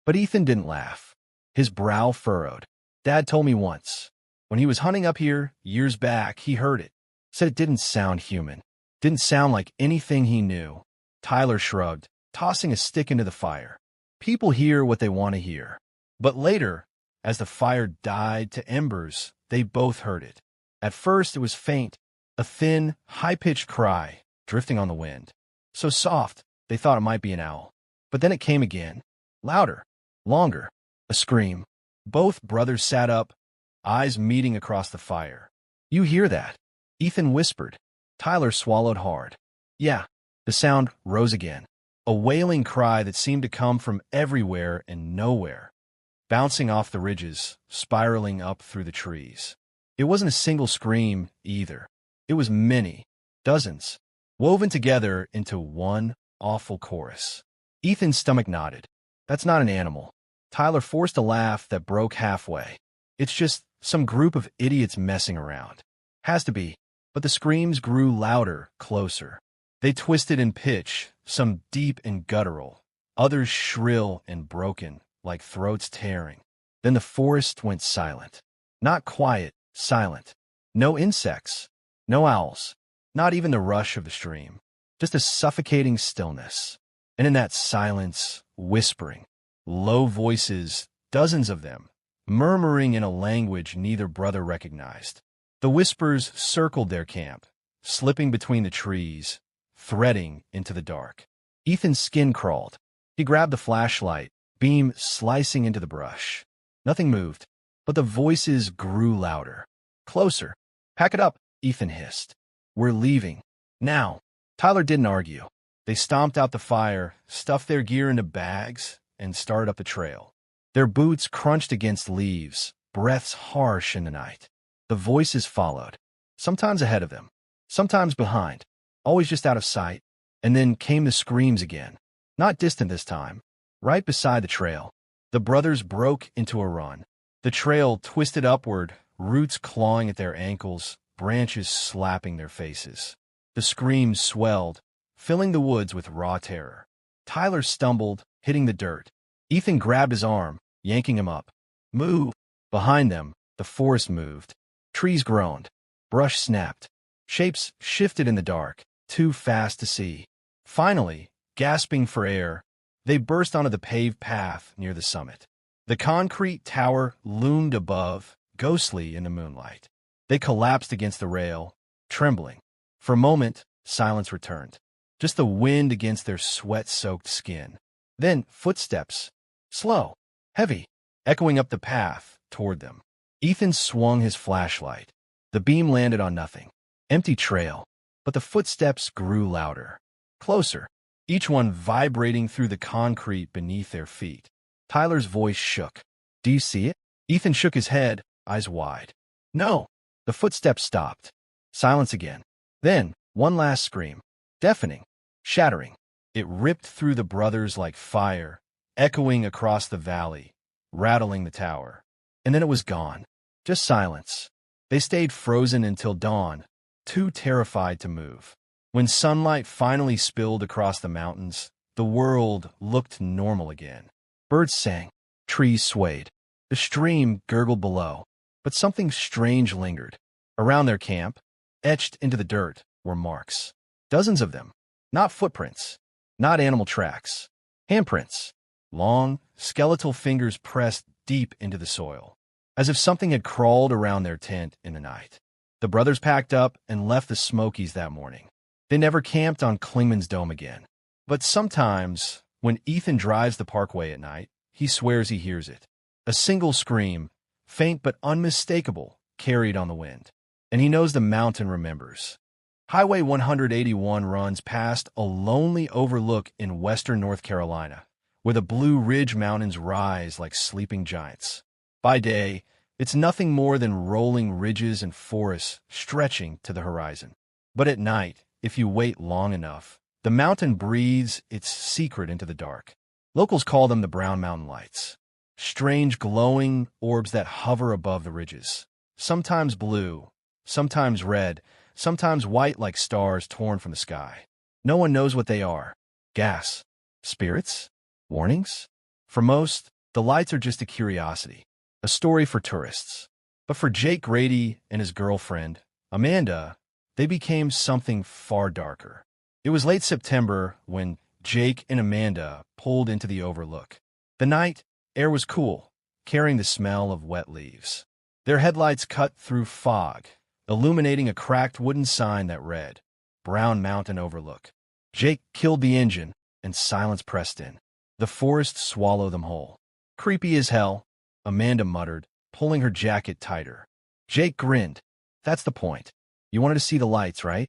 But Ethan didn't laugh. His brow furrowed. "Dad told me once. When he was hunting up here, years back, he heard it. Said it didn't sound human. Didn't sound like anything he knew." Tyler shrugged, tossing a stick into the fire. "People hear what they want to hear." But later, as the fire died to embers, they both heard it. At first it was faint, a thin, high-pitched cry, drifting on the wind. So soft, they thought it might be an owl. But then it came again. Louder, longer, a scream. Both brothers sat up, eyes meeting across the fire. "You hear that?" Ethan whispered. Tyler swallowed hard. "Yeah." The sound rose again. A wailing cry that seemed to come from everywhere and nowhere, bouncing off the ridges, spiraling up through the trees. It wasn't a single scream, either. It was many, dozens, woven together into one awful chorus. Ethan's stomach knotted. "That's not an animal." Tyler forced a laugh that broke halfway. "It's just some group of idiots messing around. Has to be." But the screams grew louder, closer. They twisted in pitch, some deep and guttural, others shrill and broken, like throats tearing. Then the forest went silent. Not quiet, silent. No insects, no owls, not even the rush of the stream. Just a suffocating stillness. And in that silence, whispering, low voices, dozens of them, murmuring in a language neither brother recognized. The whispers circled their camp, slipping between the trees, threading into the dark. Ethan's skin crawled. He grabbed the flashlight, beam slicing into the brush. Nothing moved, but the voices grew louder. Closer. "Pack it up," Ethan hissed. "We're leaving. Now." Tyler didn't argue. They stomped out the fire, stuffed their gear into bags, and started up the trail. Their boots crunched against leaves, breaths harsh in the night. The voices followed, sometimes ahead of them, sometimes behind, always just out of sight. And then came the screams again. Not distant this time, right beside the trail. The brothers broke into a run. The trail twisted upward, roots clawing at their ankles, branches slapping their faces. The screams swelled, filling the woods with raw terror. Tyler stumbled, hitting the dirt. Ethan grabbed his arm, yanking him up. "Move!" Behind them, the forest moved. Trees groaned. Brush snapped. Shapes shifted in the dark, too fast to see. Finally, gasping for air, they burst onto the paved path near the summit. The concrete tower loomed above, ghostly in the moonlight. They collapsed against the rail, trembling. For a moment, silence returned. Just the wind against their sweat-soaked skin. Then footsteps, slow, heavy, echoing up the path toward them. Ethan swung his flashlight. The beam landed on nothing. Empty trail. But the footsteps grew louder. Closer. Each one vibrating through the concrete beneath their feet. Tyler's voice shook. "Do you see it?" Ethan shook his head, eyes wide. "No." The footsteps stopped. Silence again. Then, one last scream. Deafening. Shattering. It ripped through the brothers like fire, echoing across the valley, rattling the tower. And then it was gone. Just silence. They stayed frozen until dawn, too terrified to move. When sunlight finally spilled across the mountains, the world looked normal again. Birds sang. Trees swayed. The stream gurgled below. But something strange lingered. Around their camp, etched into the dirt, were marks. Dozens of them. Not footprints. Not animal tracks. Handprints. Long, skeletal fingers pressed deep into the soil, as if something had crawled around their tent in the night. The brothers packed up and left the Smokies that morning. They never camped on Clingmans Dome again. But sometimes, when Ethan drives the parkway at night, he swears he hears it. A single scream, faint but unmistakable, carried on the wind. And he knows the mountain remembers. Highway 181 runs past a lonely overlook in western North Carolina, where the Blue Ridge Mountains rise like sleeping giants. By day, It's nothing more than rolling ridges and forests stretching to the horizon. But at night, if you wait long enough, the mountain breathes its secret into the dark. Locals call them the Brown Mountain Lights. Strange glowing orbs that hover above the ridges. Sometimes blue, sometimes red, sometimes white like stars torn from the sky. No one knows what they are. Gas? Spirits? Warnings? For most, the lights are just a curiosity, a story for tourists. But for Jake Grady and his girlfriend, Amanda, they became something far darker. It was late September when Jake and Amanda pulled into the overlook. The night air was cool, carrying the smell of wet leaves. Their headlights cut through fog, illuminating a cracked wooden sign that read, Brown Mountain Overlook. Jake killed the engine, and silence pressed in. The forest swallowed them whole. Creepy as hell, Amanda muttered, pulling her jacket tighter. Jake grinned. That's the point. You wanted to see the lights, right?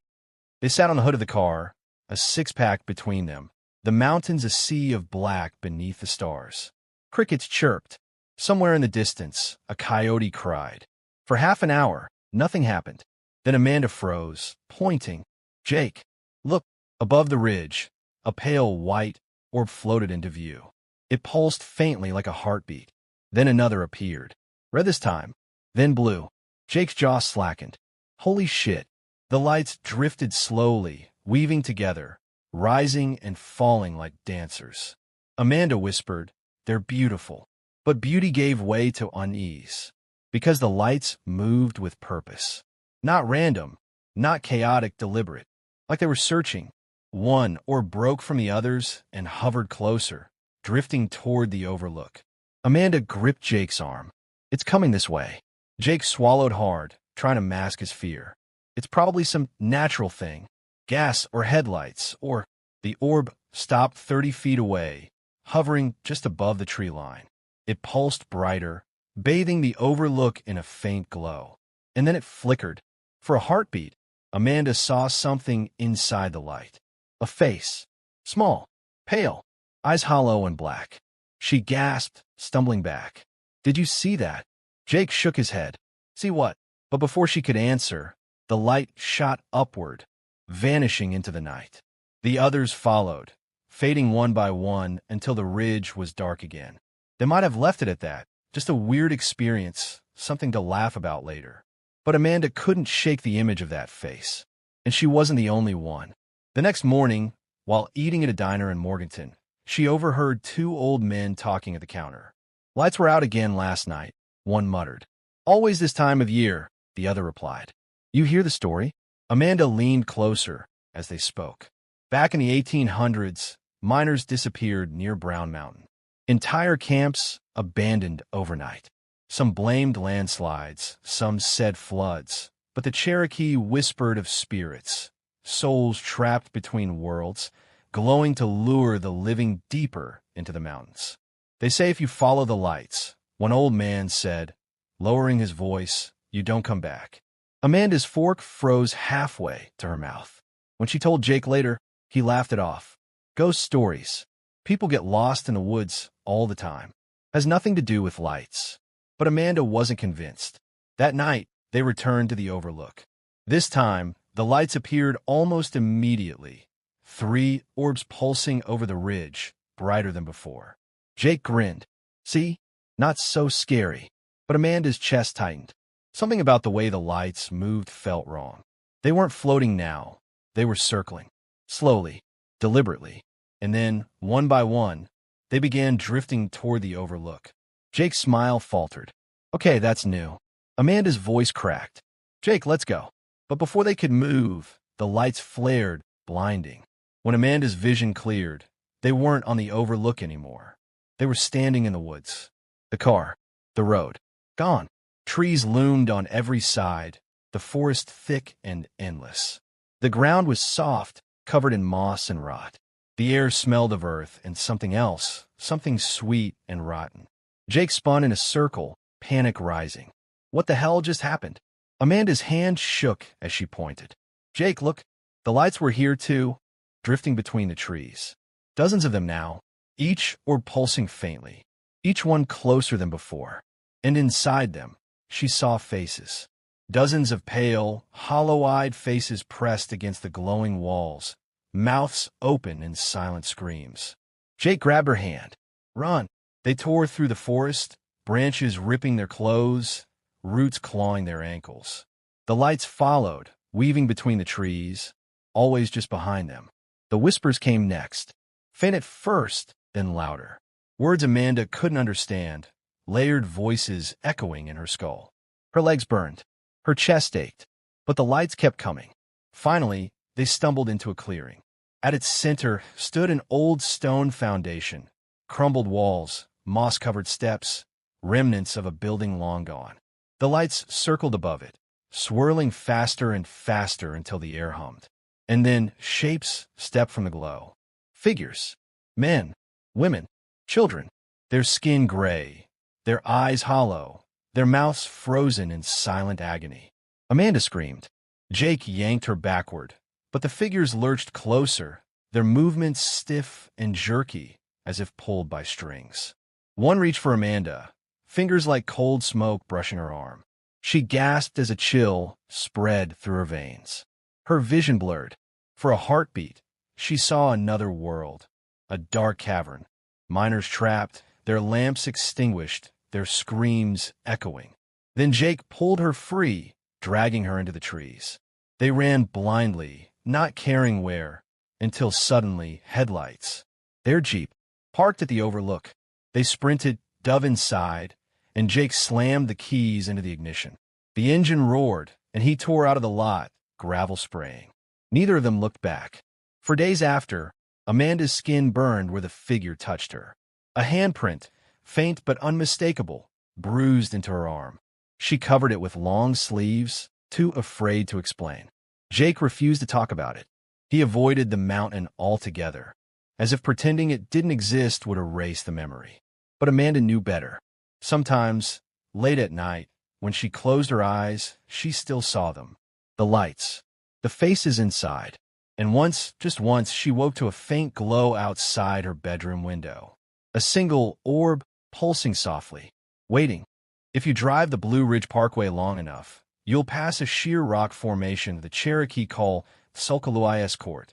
They sat on the hood of the car, a six-pack between them, the mountains a sea of black beneath the stars. Crickets chirped. Somewhere in the distance, a coyote cried. For half an hour, nothing happened. Then Amanda froze, pointing. Jake, look, above the ridge, a pale white orb floated into view. It pulsed faintly like a heartbeat. Then another appeared. Red this time, then blue. Jake's jaw slackened. Holy shit. The lights drifted slowly, weaving together, rising and falling like dancers. Amanda whispered, they're beautiful. But beauty gave way to unease, because the lights moved with purpose. Not random, not chaotic, deliberate. Like they were searching. One orb broke from the others and hovered closer, drifting toward the overlook. Amanda gripped Jake's arm. It's coming this way. Jake swallowed hard, trying to mask his fear. It's probably some natural thing. Gas or headlights, or... The orb stopped 30 feet away, hovering just above the tree line. It pulsed brighter, bathing the overlook in a faint glow. And then it flickered. For a heartbeat, Amanda saw something inside the light. A face. Small, pale, eyes hollow and black. She gasped, stumbling back. Did you see that? Jake shook his head. See what? But before she could answer, the light shot upward, vanishing into the night. The others followed, fading one by one until the ridge was dark again. They might have left it at that, just a weird experience, something to laugh about later. But Amanda couldn't shake the image of that face. And she wasn't the only one. The next morning, while eating at a diner in Morganton, she overheard two old men talking at the counter. Lights were out again last night, one muttered. Always this time of year, the other replied. You hear the story? Amanda leaned closer as they spoke. Back in the 1800s, miners disappeared near Brown Mountain. Entire camps abandoned overnight. Some blamed landslides, some said floods, but the Cherokee whispered of spirits, souls trapped between worlds, glowing to lure the living deeper into the mountains. They say if you follow the lights, one old man said, lowering his voice, you don't come back. Amanda's fork froze halfway to her mouth. When she told Jake later, he laughed it off. Ghost stories. People get lost in the woods all the time. Has nothing to do with lights. But Amanda wasn't convinced. That night, they returned to the overlook. This time, the lights appeared almost immediately. 3 orbs pulsing over the ridge, brighter than before. Jake grinned. See? Not so scary. But Amanda's chest tightened. Something about the way the lights moved felt wrong. They weren't floating now. They were circling. Slowly, deliberately. And then, one by one, they began drifting toward the overlook. Jake's smile faltered. Okay, that's new. Amanda's voice cracked. Jake, let's go. But before they could move, the lights flared, blinding. When Amanda's vision cleared, they weren't on the overlook anymore. They were standing in the woods. The car, the road, gone. Trees loomed on every side, the forest thick and endless. The ground was soft, covered in moss and rot. The air smelled of earth and something else, something sweet and rotten. Jake spun in a circle, panic rising. What the hell just happened? Amanda's hand shook as she pointed. Jake, look. The lights were here too, drifting between the trees. Dozens of them now, each orb pulsing faintly, each one closer than before. And inside them, she saw faces. Dozens of pale, hollow-eyed faces pressed against the glowing walls, mouths open in silent screams. Jake grabbed her hand. "Run!" They tore through the forest, branches ripping their clothes, roots clawing their ankles. The lights followed, weaving between the trees, always just behind them. The whispers came next, faint at first, then louder. Words Amanda couldn't understand, layered voices echoing in her skull. Her legs burned. Her chest ached. But the lights kept coming. Finally, they stumbled into a clearing. At its center stood an old stone foundation, crumbled walls, moss-covered steps, remnants of a building long gone. The lights circled above it, swirling faster and faster until the air hummed. And then shapes stepped from the glow. Figures. Men, women, children. Their skin gray, their eyes hollow, their mouths frozen in silent agony. Amanda screamed. Jake yanked her backward, but the figures lurched closer, their movements stiff and jerky, as if pulled by strings. One reached for Amanda, fingers like cold smoke brushing her arm. She gasped as a chill spread through her veins. Her vision blurred. For a heartbeat, she saw another world, a dark cavern. Miners trapped, their lamps extinguished, their screams echoing. Then Jake pulled her free, dragging her into the trees. They ran blindly, not caring where, until suddenly headlights. Their Jeep, parked at the overlook. They sprinted, dove inside, and Jake slammed the keys into the ignition. The engine roared, and he tore out of the lot, gravel spraying. Neither of them looked back. For days after, Amanda's skin burned where the figure touched her. A handprint, faint but unmistakable, bruised into her arm. She covered it with long sleeves, too afraid to explain. Jake refused to talk about it. He avoided the mountain altogether, as if pretending it didn't exist would erase the memory. But Amanda knew better. Sometimes, late at night, when she closed her eyes, she still saw them. The lights, the faces inside. And once, just once, she woke to a faint glow outside her bedroom window. A single orb pulsing softly, waiting. If you drive the Blue Ridge Parkway long enough, you'll pass a sheer rock formation the Cherokee call Sulkaluias Court,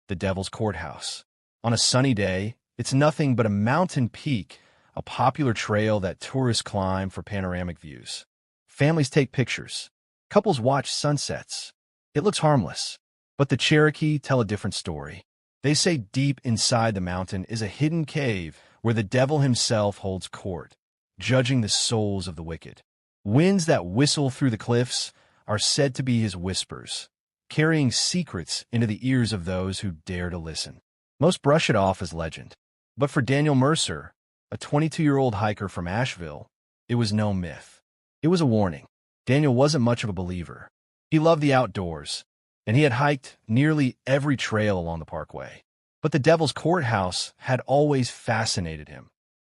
the Devil's Courthouse. On a sunny day, it's nothing but a mountain peak, a popular trail that tourists climb for panoramic views. Families take pictures. Couples watch sunsets. It looks harmless. But the Cherokee tell a different story. They say deep inside the mountain is a hidden cave where the devil himself holds court, judging the souls of the wicked. Winds that whistle through the cliffs are said to be his whispers, carrying secrets into the ears of those who dare to listen. Most brush it off as legend. But for Daniel Mercer, a 22-year-old hiker from Asheville, it was no myth. It was a warning. Daniel wasn't much of a believer. He loved the outdoors, and he had hiked nearly every trail along the parkway. But the Devil's Courthouse had always fascinated him,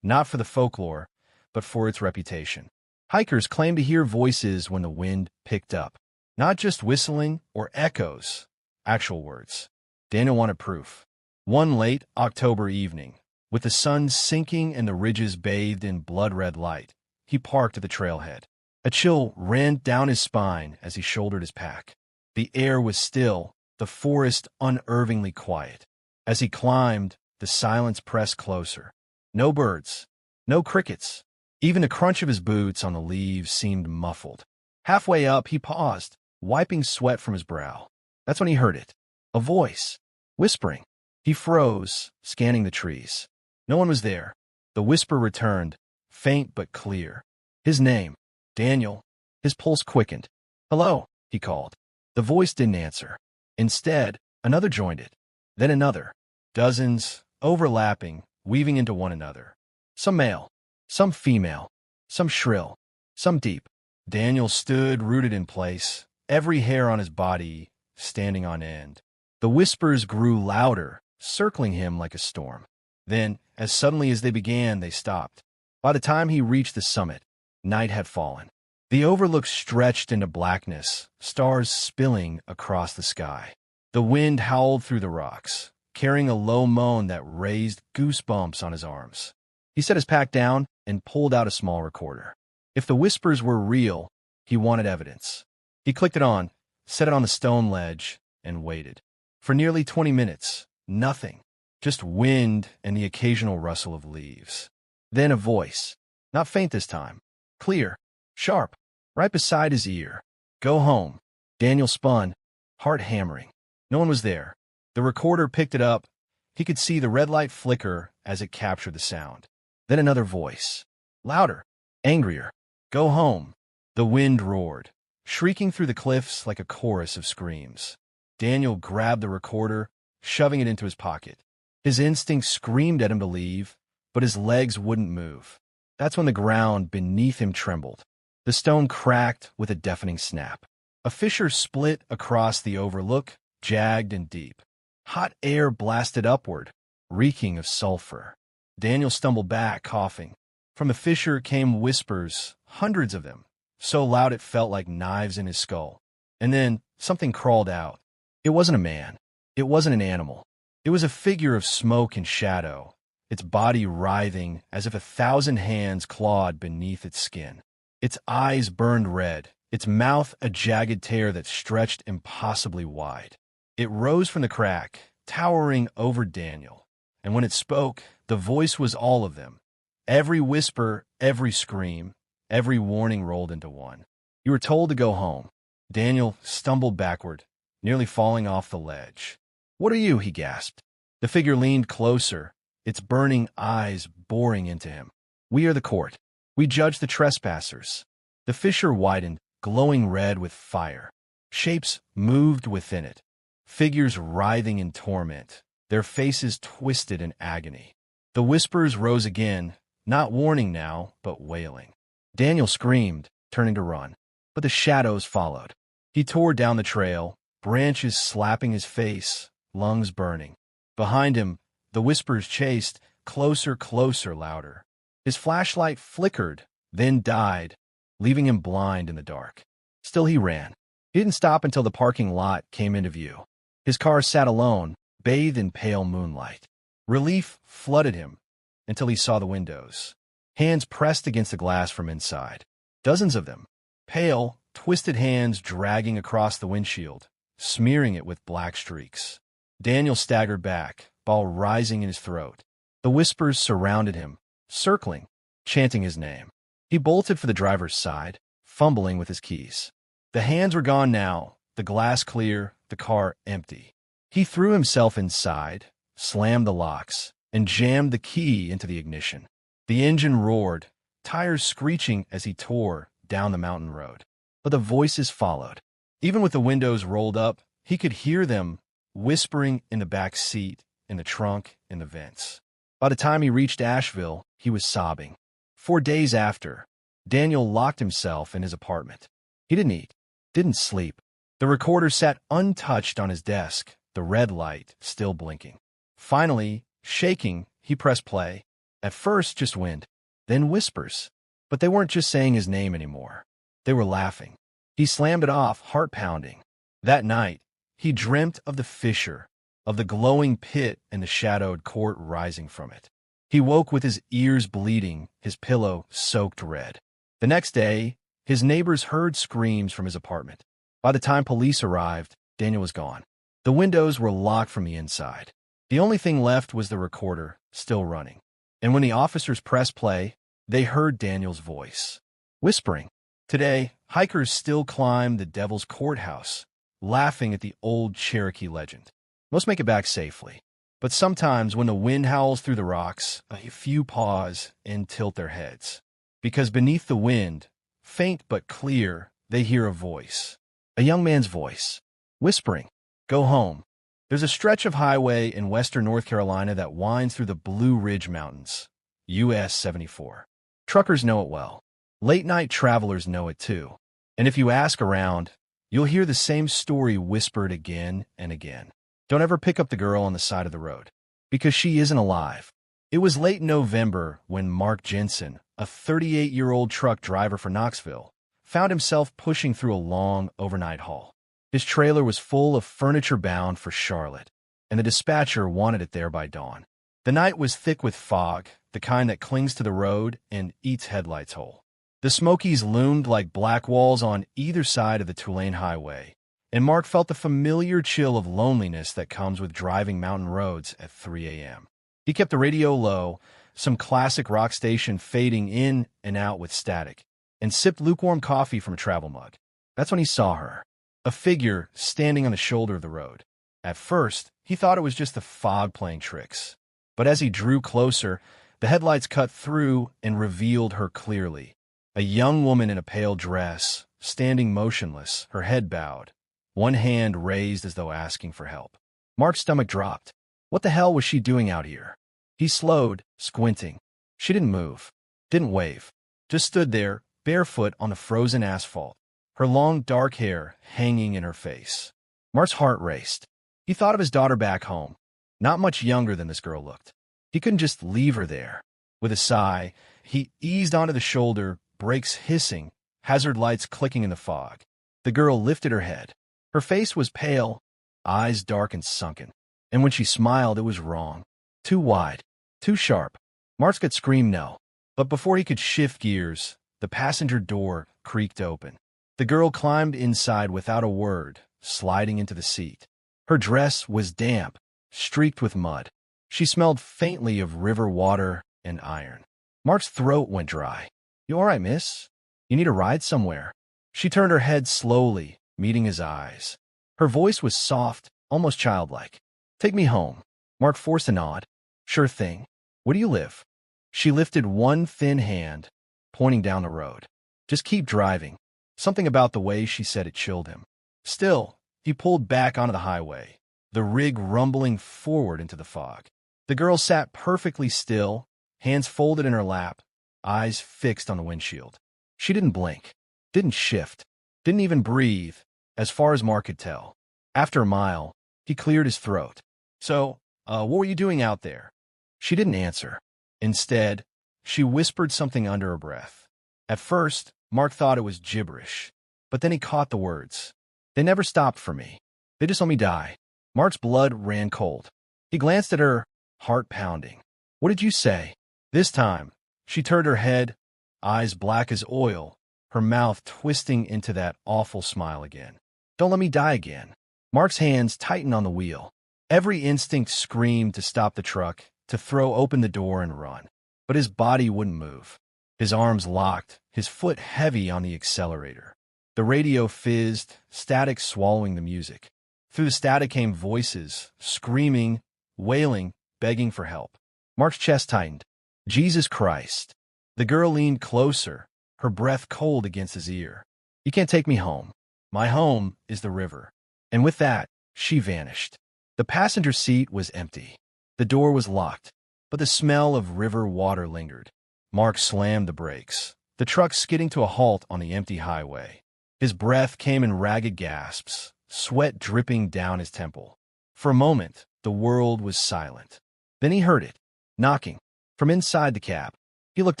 not for the folklore, but for its reputation. Hikers claimed to hear voices when the wind picked up, not just whistling or echoes, actual words. Daniel wanted proof. One late October evening, with the sun sinking and the ridges bathed in blood-red light, he parked at the trailhead. A chill ran down his spine as he shouldered his pack. The air was still, the forest unnervingly quiet. As he climbed, the silence pressed closer. No birds, no crickets. Even the crunch of his boots on the leaves seemed muffled. Halfway up, he paused, wiping sweat from his brow. That's when he heard it. A voice, whispering. He froze, scanning the trees. No one was there. The whisper returned, faint but clear. His name, Daniel. His pulse quickened. "Hello," he called. The voice didn't answer. Instead, another joined it. Then another. Dozens, overlapping, weaving into one another. Some male, some female, some shrill, some deep. Daniel stood rooted in place, every hair on his body standing on end. The whispers grew louder, circling him like a storm. Then, as suddenly as they began, they stopped. By the time he reached the summit, night had fallen. The overlook stretched into blackness, stars spilling across the sky. The wind howled through the rocks, carrying a low moan that raised goosebumps on his arms. He set his pack down and pulled out a small recorder. If the whispers were real, he wanted evidence. He clicked it on, set it on the stone ledge, and waited. For nearly 20 minutes, nothing. Just wind and the occasional rustle of leaves. Then a voice. Not faint this time. Clear. Sharp. Right beside his ear. Go home. Daniel spun, heart hammering. No one was there. The recorder picked it up. He could see the red light flicker as it captured the sound. Then another voice. Louder. Angrier. Go home. The wind roared, shrieking through the cliffs like a chorus of screams. Daniel grabbed the recorder, shoving it into his pocket. His instinct screamed at him to leave, but his legs wouldn't move. That's when the ground beneath him trembled. The stone cracked with a deafening snap. A fissure split across the overlook, jagged and deep. Hot air blasted upward, reeking of sulfur. Daniel stumbled back, coughing. From the fissure came whispers, hundreds of them, so loud it felt like knives in his skull. And then something crawled out. It wasn't a man. It wasn't an animal. It was a figure of smoke and shadow, its body writhing as if 1,000 hands clawed beneath its skin. Its eyes burned red, its mouth a jagged tear that stretched impossibly wide. It rose from the crack, towering over Daniel. And when it spoke, the voice was all of them. Every whisper, every scream, every warning rolled into one. You were told to go home. Daniel stumbled backward, nearly falling off the ledge. What are you? He gasped. The figure leaned closer, its burning eyes boring into him. We are the court. We judge the trespassers. The fissure widened, glowing red with fire. Shapes moved within it, figures writhing in torment, their faces twisted in agony. The whispers rose again, not warning now, but wailing. Daniel screamed, turning to run, but the shadows followed. He tore down the trail, branches slapping his face, lungs burning. Behind him, the whispers chased, closer, closer, louder. His flashlight flickered, then died, leaving him blind in the dark. Still he ran. He didn't stop until the parking lot came into view. His car sat alone, bathed in pale moonlight. Relief flooded him until he saw the windows. Hands pressed against the glass from inside. Dozens of them. Pale, twisted hands dragging across the windshield, smearing it with black streaks. Daniel staggered back, ball rising in his throat. The whispers surrounded him, circling, chanting his name. He bolted for the driver's side, fumbling with his keys. The hands were gone now, the glass clear, the car empty. He threw himself inside, slammed the locks, and jammed the key into the ignition. The engine roared, tires screeching as he tore down the mountain road. But the voices followed. Even with the windows rolled up, he could hear them whispering in the back seat, in the trunk, in the vents. By the time he reached Asheville, he was sobbing. 4 days after, Daniel locked himself in his apartment. He didn't eat, didn't sleep. The recorder sat untouched on his desk, the red light still blinking. Finally, shaking, he pressed play. At first, just wind, then whispers. But they weren't just saying his name anymore. They were laughing. He slammed it off, heart pounding. That night, he dreamt of the fissure, of the glowing pit and the shadowed court rising from it. He woke with his ears bleeding, his pillow soaked red. The next day, his neighbors heard screams from his apartment. By the time police arrived, Daniel was gone. The windows were locked from the inside. The only thing left was the recorder, still running. And when the officers pressed play, they heard Daniel's voice, whispering. Today, hikers still climb the Devil's Courthouse, laughing at the old Cherokee legend. Most make it back safely. But sometimes when the wind howls through the rocks, a few pause and tilt their heads. Because beneath the wind, faint but clear, they hear a voice. A young man's voice, whispering, "Go home." There's a stretch of highway in western North Carolina that winds through the Blue Ridge Mountains, US 74. Truckers know it well. Late-night travelers know it too. And if you ask around, you'll hear the same story whispered again and again. Don't ever pick up the girl on the side of the road, because she isn't alive. It was late November when Mark Jensen, a 38-year-old truck driver for Knoxville, found himself pushing through a long overnight haul. His trailer was full of furniture bound for Charlotte, and the dispatcher wanted it there by dawn. The night was thick with fog, the kind that clings to the road and eats headlights whole. The Smokies loomed like black walls on either side of the Tulane Highway, and Mark felt the familiar chill of loneliness that comes with driving mountain roads at 3 a.m. He kept the radio low, some classic rock station fading in and out with static, and sipped lukewarm coffee from a travel mug. That's when he saw her, a figure standing on the shoulder of the road. At first, he thought it was just the fog playing tricks. But as he drew closer, the headlights cut through and revealed her clearly. A young woman in a pale dress, standing motionless, her head bowed, one hand raised as though asking for help. Mark's stomach dropped. What the hell was she doing out here? He slowed, squinting. She didn't move, didn't wave, just stood there, barefoot on the frozen asphalt, her long dark hair hanging in her face. Mark's heart raced. He thought of his daughter back home, not much younger than this girl looked. He couldn't just leave her there. With a sigh, he eased onto the shoulder, brakes hissing, hazard lights clicking in the fog. The girl lifted her head. Her face was pale, eyes dark and sunken. And when she smiled, it was wrong. Too wide, too sharp. Mark could scream no. But before he could shift gears, the passenger door creaked open. The girl climbed inside without a word, sliding into the seat. Her dress was damp, streaked with mud. She smelled faintly of river water and iron. Mark's throat went dry. "You all right, miss? You need a ride somewhere?" She turned her head slowly, meeting his eyes. Her voice was soft, almost childlike. "Take me home." Mark forced a nod. "Sure thing. Where do you live?" She lifted one thin hand, pointing down the road. "Just keep driving." Something about the way she said it chilled him. Still, he pulled back onto the highway, the rig rumbling forward into the fog. The girl sat perfectly still, hands folded in her lap, eyes fixed on the windshield. She didn't blink, didn't shift, didn't even breathe, as far as Mark could tell. After a mile, he cleared his throat. "So, what were you doing out there?" She didn't answer. Instead, she whispered something under her breath. At first, Mark thought it was gibberish, but then he caught the words. "They never stopped for me. They just let me die." Mark's blood ran cold. He glanced at her, heart pounding. "What did you say?" This time, she turned her head, eyes black as oil, her mouth twisting into that awful smile again. "Don't let me die again." Mark's hands tightened on the wheel. Every instinct screamed to stop the truck, to throw open the door and run. But his body wouldn't move. His arms locked, his foot heavy on the accelerator. The radio fizzed, static swallowing the music. Through the static came voices, screaming, wailing, begging for help. Mark's chest tightened. "Jesus Christ." The girl leaned closer, her breath cold against his ear. "You can't take me home. My home is the river." And with that, she vanished. The passenger seat was empty. The door was locked, but the smell of river water lingered. Mark slammed the brakes, the truck skidding to a halt on the empty highway. His breath came in ragged gasps, sweat dripping down his temple. For a moment, the world was silent. Then he heard it, knocking, from inside the cab. He looked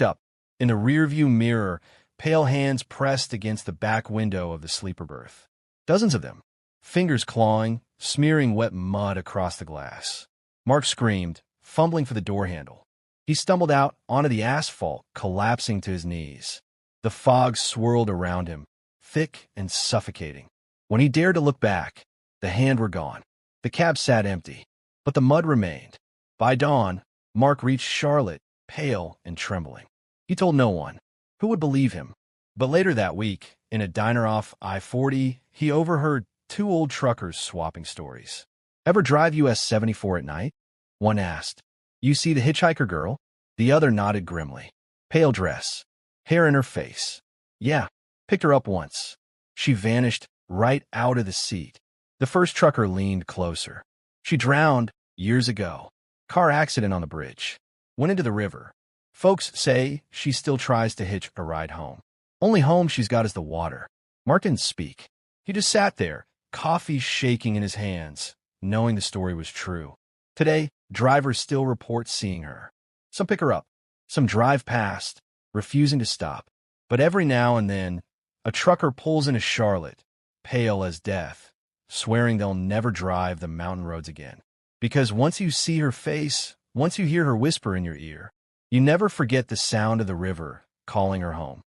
up. In the rearview mirror, pale hands pressed against the back window of the sleeper berth. Dozens of them, fingers clawing, smearing wet mud across the glass. Mark screamed, fumbling for the door handle. He stumbled out onto the asphalt, collapsing to his knees. The fog swirled around him, thick and suffocating. When he dared to look back, the hands were gone. The cab sat empty, but the mud remained. By dawn, Mark reached Charlotte, pale and trembling. He told no one. Who would believe him? But later that week, in a diner off I-40, he overheard two old truckers swapping stories. "Ever drive US 74 at night?" One asked. "You see the hitchhiker girl?" The other nodded grimly. "Pale dress, hair in her face." "Yeah, picked her up once." She vanished right out of the seat. The first trucker leaned closer. "She drowned years ago. Car accident on the bridge. Went into the river. Folks say she still tries to hitch a ride home. Only home she's got is the water." Mark didn't speak. He just sat there, coffee shaking in his hands, knowing the story was true. Today, drivers still report seeing her. Some pick her up, some drive past, refusing to stop. But every now and then, a trucker pulls into Charlotte, pale as death, swearing they'll never drive the mountain roads again. Because once you see her face, once you hear her whisper in your ear, you never forget the sound of the river calling her home.